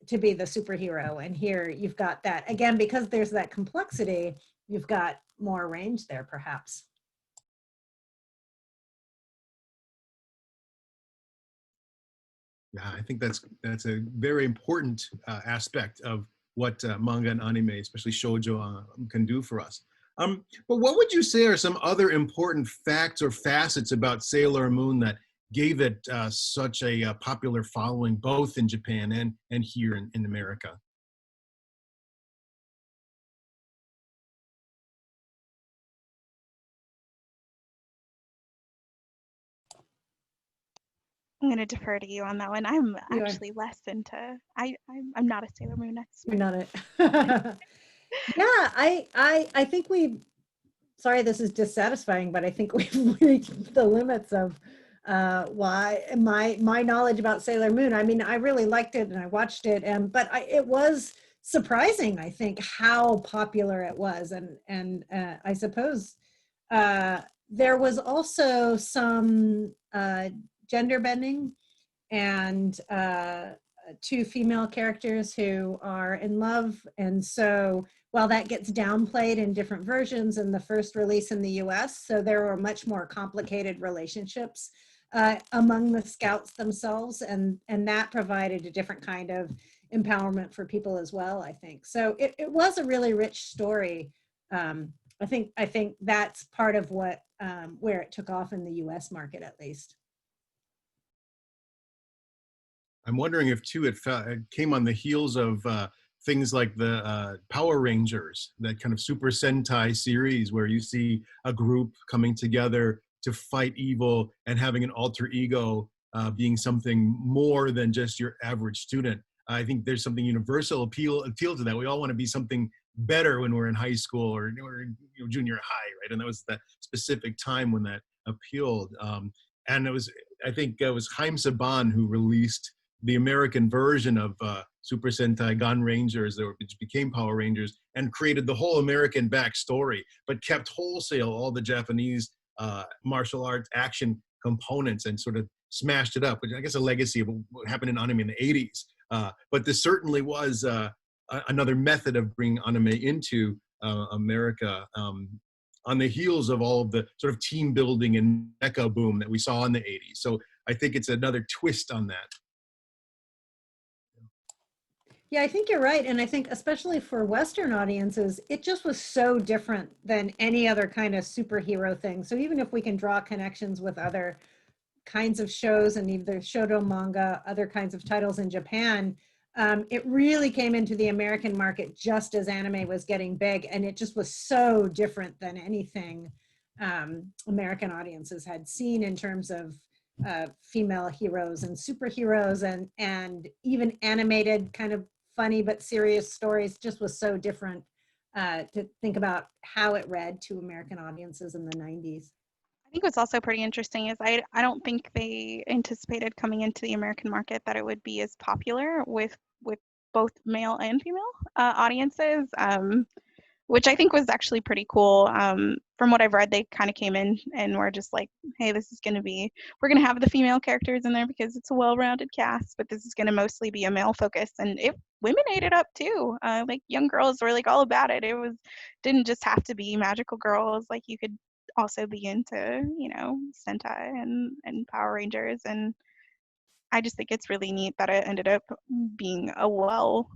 the superhero. And here you've got that again, because there's that complexity. You've got more range there, perhaps. Yeah, I think that's a very important aspect of what manga and anime, especially shoujo, can do for us. But what would you say are some other important facts or facets about Sailor Moon that gave it such a popular following, both in Japan and here in America? You I'm going to defer to you on that one. I'm are. actually less into, I'm not a Sailor Moon You're expert. not it. Yeah, I think we, sorry, this is dissatisfying, but I think we've reached the limits of why my knowledge about Sailor Moon. I mean, I really liked it and I watched it, and but it was surprising, I think, how popular it was, and I suppose there was also some gender bending, and two female characters who are in love. And so while that gets downplayed in different versions in the first release in the US, so there were much more complicated relationships among the scouts themselves, and that provided a different kind of empowerment for people as well, I think. So it was a really rich story. I think that's part of what where it took off in the US market, at least. I'm wondering if too it came on the heels of things like the Power Rangers, that kind of Super Sentai series where you see a group coming together to fight evil and having an alter ego, being something more than just your average student. I think there's something universal appeal to that. We all want to be something better when we're in high school or junior high, right? And that was that specific time when that appealed. And it was, I think it was Haim Saban who released the American version of Super Sentai Gun Rangers, which became Power Rangers, and created the whole American backstory, but kept wholesale all the Japanese martial arts action components and sort of smashed it up, which I guess a legacy of what happened in anime in the 80s. But this certainly was another method of bringing anime into America, on the heels of all of the sort of team building and mecha boom that we saw in the 80s. So I think it's another twist on that. Yeah, I think you're right. And I think especially for Western audiences, it just was so different than any other kind of superhero thing. So even if we can draw connections with other kinds of shows and either shodo manga, other kinds of titles in Japan, it really came into the American market just as anime was getting big. And it just was so different than anything American audiences had seen in terms of female heroes and superheroes, and even animated kind of funny but serious stories. Just was so different to think about how it read to American audiences in the 90s. I think what's also pretty interesting is I don't think they anticipated coming into the American market that it would be as popular with both male and female audiences, which I think was actually pretty cool. From what I've read, they kind of came in and were just like, hey, we're going to have the female characters in there because it's a well-rounded cast, but this is going to mostly be a male focus. And women ate it up too. Like young girls were like all about it. Didn't just have to be magical girls. Like you could also be into, Sentai and Power Rangers. And I just think it's really neat that it ended up being a well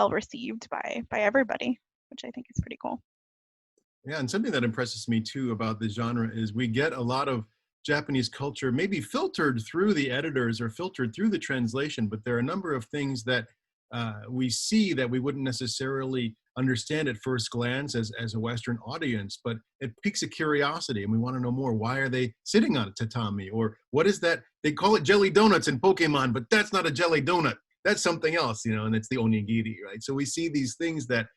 received by everybody, which I think is pretty cool. Yeah, and something that impresses me too about the genre is we get a lot of Japanese culture maybe filtered through the editors or filtered through the translation, but there are a number of things that we see that we wouldn't necessarily understand at first glance as a Western audience, but it piques a curiosity and we want to know more. Why are they sitting on a tatami? Or what is that? They call it jelly donuts in Pokemon, but that's not a jelly donut. That's something else, and it's the onigiri, right? So we see these things that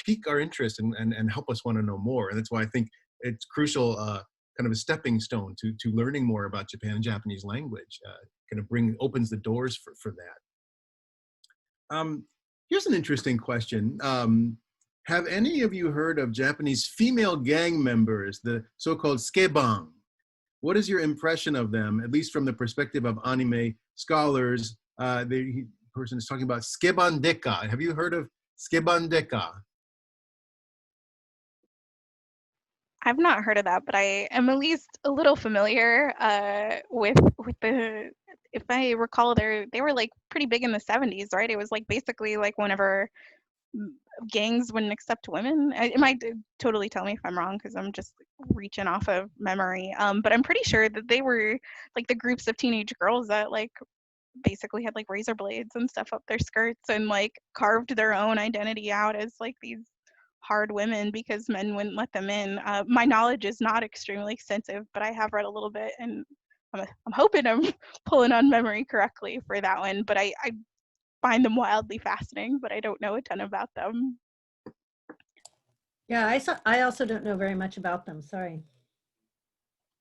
pique our interest and help us want to know more. And that's why I think it's crucial, kind of a stepping stone to learning more about Japan and Japanese language, kind of opens the doors for that. Here's an interesting question. Have any of you heard of Japanese female gang members, the so-called skeban? What is your impression of them, at least from the perspective of anime scholars? The person is talking about skeban deka. Have you heard of skeban deka? I've not heard of that, but I am at least a little familiar with the. If I recall, they were like pretty big in the 70s, right? It was like basically like whenever gangs wouldn't accept women. It might totally tell me if I'm wrong because I'm just reaching off of memory. But I'm pretty sure that they were like the groups of teenage girls that like basically had like razor blades and stuff up their skirts and like carved their own identity out as like these hard women because men wouldn't let them in. My knowledge is not extremely extensive, but I have read a little bit, and I'm hoping I'm pulling on memory correctly for that one. But I find them wildly fascinating, but I don't know a ton about them. Yeah, I also don't know very much about them. Sorry.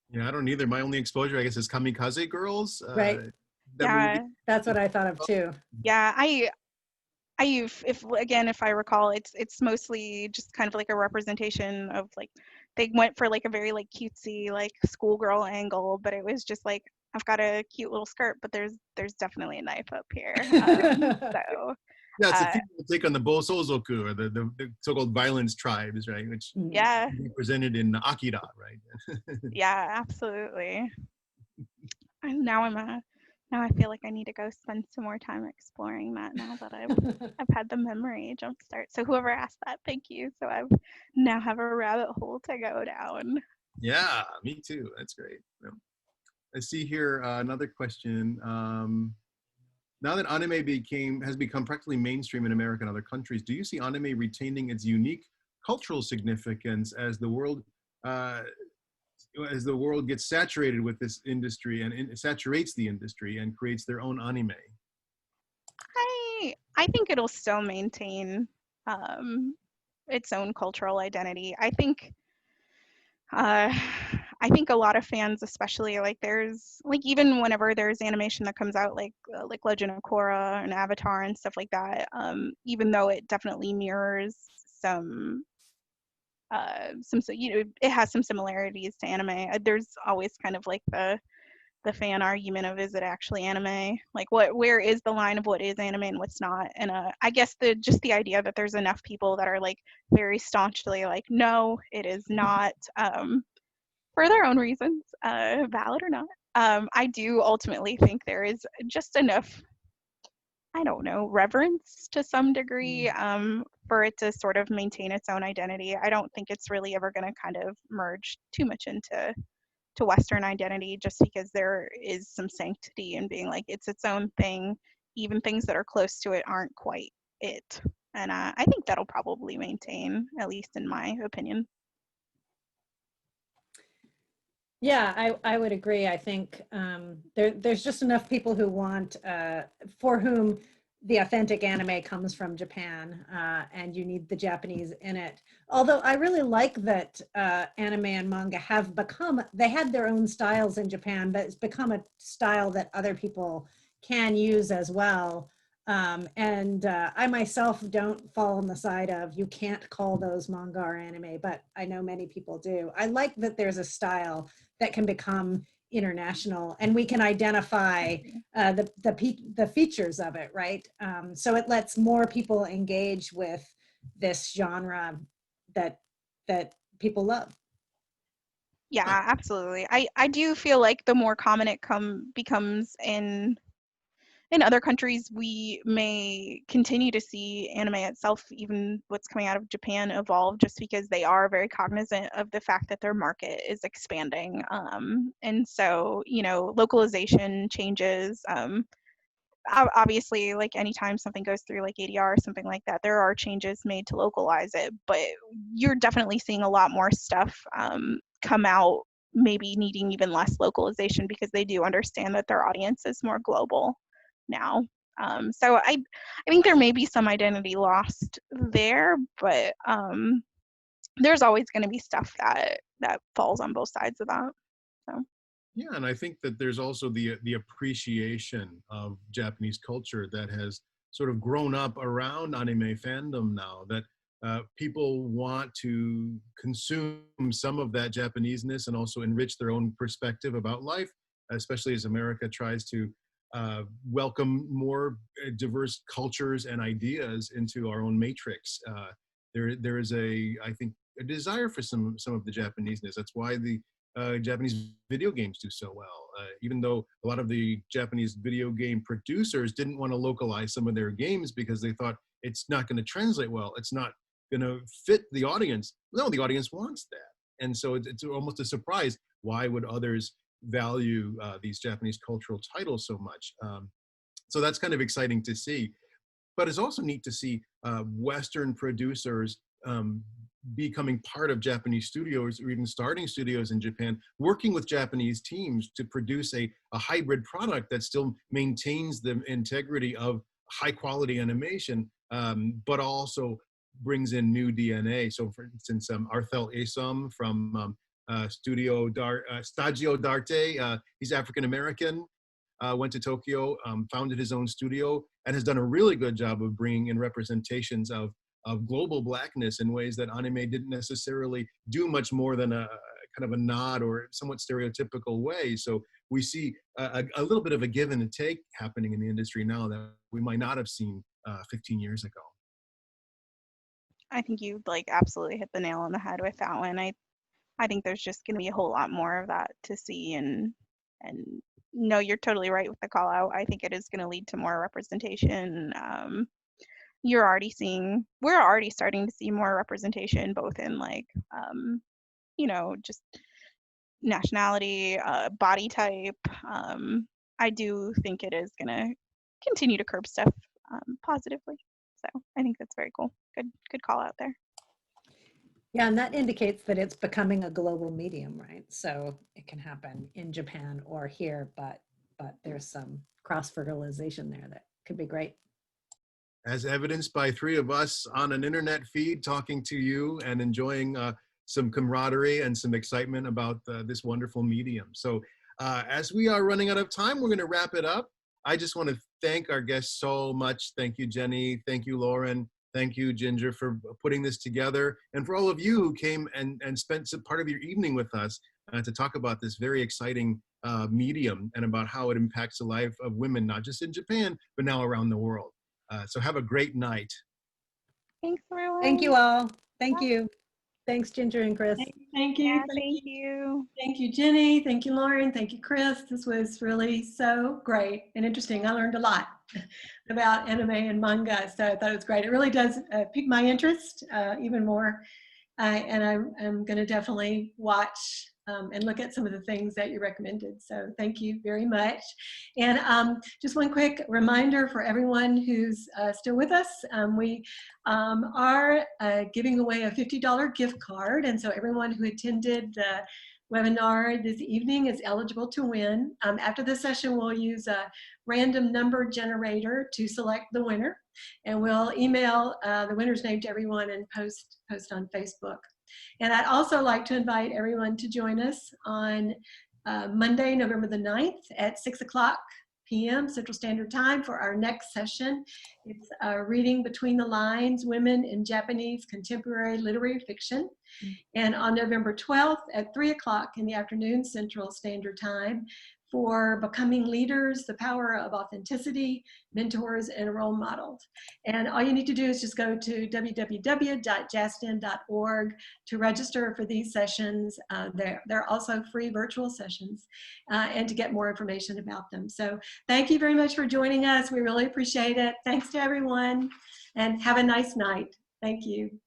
Yeah, I don't either. My only exposure, I guess, is Kamikaze Girls. Right. Yeah, That's what I thought of too. yeah. If I recall, it's mostly just kind of like a representation of like they went for like a very like cutesy like schoolgirl angle, but it was just like I've got a cute little skirt, but there's definitely a knife up here. So Yeah, it's a uh, female take on the Bosozoku, or the so-called violence tribes, right? Which yeah, can be presented in Akira, right? yeah, absolutely. And now I feel like I need to go spend some more time exploring that now that I've had the memory jumpstart. So whoever asked that, thank you. So I now have a rabbit hole to go down. Yeah, me too. That's great. Yeah. I see here another question. Now that anime has become practically mainstream in America and other countries, do you see anime retaining its unique cultural significance uh, as the world gets saturated with this industry and saturates the industry and creates their own anime? I think it'll still maintain um, its own cultural identity. Uh, I think a lot of fans, especially like there's like even whenever there's animation that comes out like Legend of Korra and Avatar and stuff like that, even though it definitely mirrors some it has some similarities to anime. There's always kind of like the fan argument of is it actually anime, like where is the line of what is anime and what's not. And I guess the idea that there's enough people that are like very staunchly like no it is not, for their own reasons, valid or not. I do ultimately think there is just enough, I don't know, reverence to some degree, for it to sort of maintain its own identity. I don't think it's really ever going to kind of merge too much into Western identity, just because there is some sanctity in being like it's its own thing. Even things that are close to it aren't quite it. And I think that'll probably maintain, at least in my opinion. Yeah, I would agree. I think there's just enough people who want, for whom the authentic anime comes from Japan, and you need the Japanese in it. Although I really like that anime and manga have become, they had their own styles in Japan, but it's become a style that other people can use as well. I myself don't fall on the side of you can't call those manga or anime, but I know many people do. I like that there's a style that can become international and we can identify the features of it, right? So it lets more people engage with this genre that people love. Yeah, absolutely. I do feel like the more common it becomes in other countries, we may continue to see anime itself, even what's coming out of Japan, evolve, just because they are very cognizant of the fact that their market is expanding. And so, localization changes. Obviously, like anytime something goes through like ADR or something like that, there are changes made to localize it, but you're definitely seeing a lot more stuff come out, maybe needing even less localization because they do understand that their audience is more global now. So I think there may be some identity lost there, but there's always going to be stuff that falls on both sides of that. So. Yeah, and I think that there's also the appreciation of Japanese culture that has sort of grown up around anime fandom now, that people want to consume some of that Japaneseness and also enrich their own perspective about life, especially as America tries to welcome more diverse cultures and ideas into our own matrix. There is I think, a desire for some of the Japaneseness. That's why the Japanese video games do so well, even though a lot of the Japanese video game producers didn't want to localize some of their games because they thought it's not going to translate well. It's not going to fit the audience. No, the audience wants that. And so it's almost a surprise. Why would others value these Japanese cultural titles so much? So that's kind of exciting to see. But it's also neat to see Western producers becoming part of Japanese studios, or even starting studios in Japan, working with Japanese teams to produce a hybrid product that still maintains the integrity of high quality animation, but also brings in new DNA. So for instance, Arthel Esom from Stadio d'Arte, he's African-American, went to Tokyo, founded his own studio, and has done a really good job of bringing in representations of global Blackness in ways that anime didn't necessarily do much more than a kind of a nod or somewhat stereotypical way. So we see a little bit of a give and a take happening in the industry now that we might not have seen 15 years ago. I think you like absolutely hit the nail on the head with that one. I think there's just going to be a whole lot more of that to see, and no, you're totally right with the call out. I think it is going to lead to more representation. We're already starting to see more representation, both in like, just nationality, body type. I do think it is going to continue to curb stuff positively. So I think that's very cool. Good call out there. Yeah, and that indicates that it's becoming a global medium, right? So it can happen in Japan or here, but there's some cross-fertilization there that could be great. As evidenced by 3 of us on an internet feed talking to you and enjoying some camaraderie and some excitement about this wonderful medium. So as we are running out of time, we're going to wrap it up. I just want to thank our guests so much. Thank you, Jenny. Thank you, Lauren. Thank you, Ginger, for putting this together. And for all of you who came and spent some part of your evening with us to talk about this very exciting medium and about how it impacts the life of women, not just in Japan, but now around the world. So have a great night. Thanks, everyone. Thank you all. Thank you. Thanks, Ginger and Chris. Thank you. Yeah, thank you. Thank you, Jenny. Thank you, Lauren. Thank you, Chris. This was really so great and interesting. I learned a lot about anime and manga, so I thought it was great. It really does pique my interest even more, and I'm going to definitely watch and look at some of the things that you recommended. So thank you very much. And just one quick reminder for everyone who's still with us, we are giving away a $50 gift card. And so everyone who attended the webinar this evening is eligible to win. After this session, we'll use a random number generator to select the winner. And we'll email the winner's name to everyone and post on Facebook. And I'd also like to invite everyone to join us on Monday, November the 9th at 6:00 p.m. Central Standard Time for our next session. It's Reading Between the Lines, Women in Japanese Contemporary Literary Fiction. And on November 12th at 3:00 in the afternoon Central Standard Time for Becoming Leaders, the Power of Authenticity, Mentors, and Role Models. And all you need to do is just go to www.jastin.org to register for these sessions. They're also free virtual sessions and to get more information about them. So thank you very much for joining us. We really appreciate it. Thanks to everyone and have a nice night. Thank you.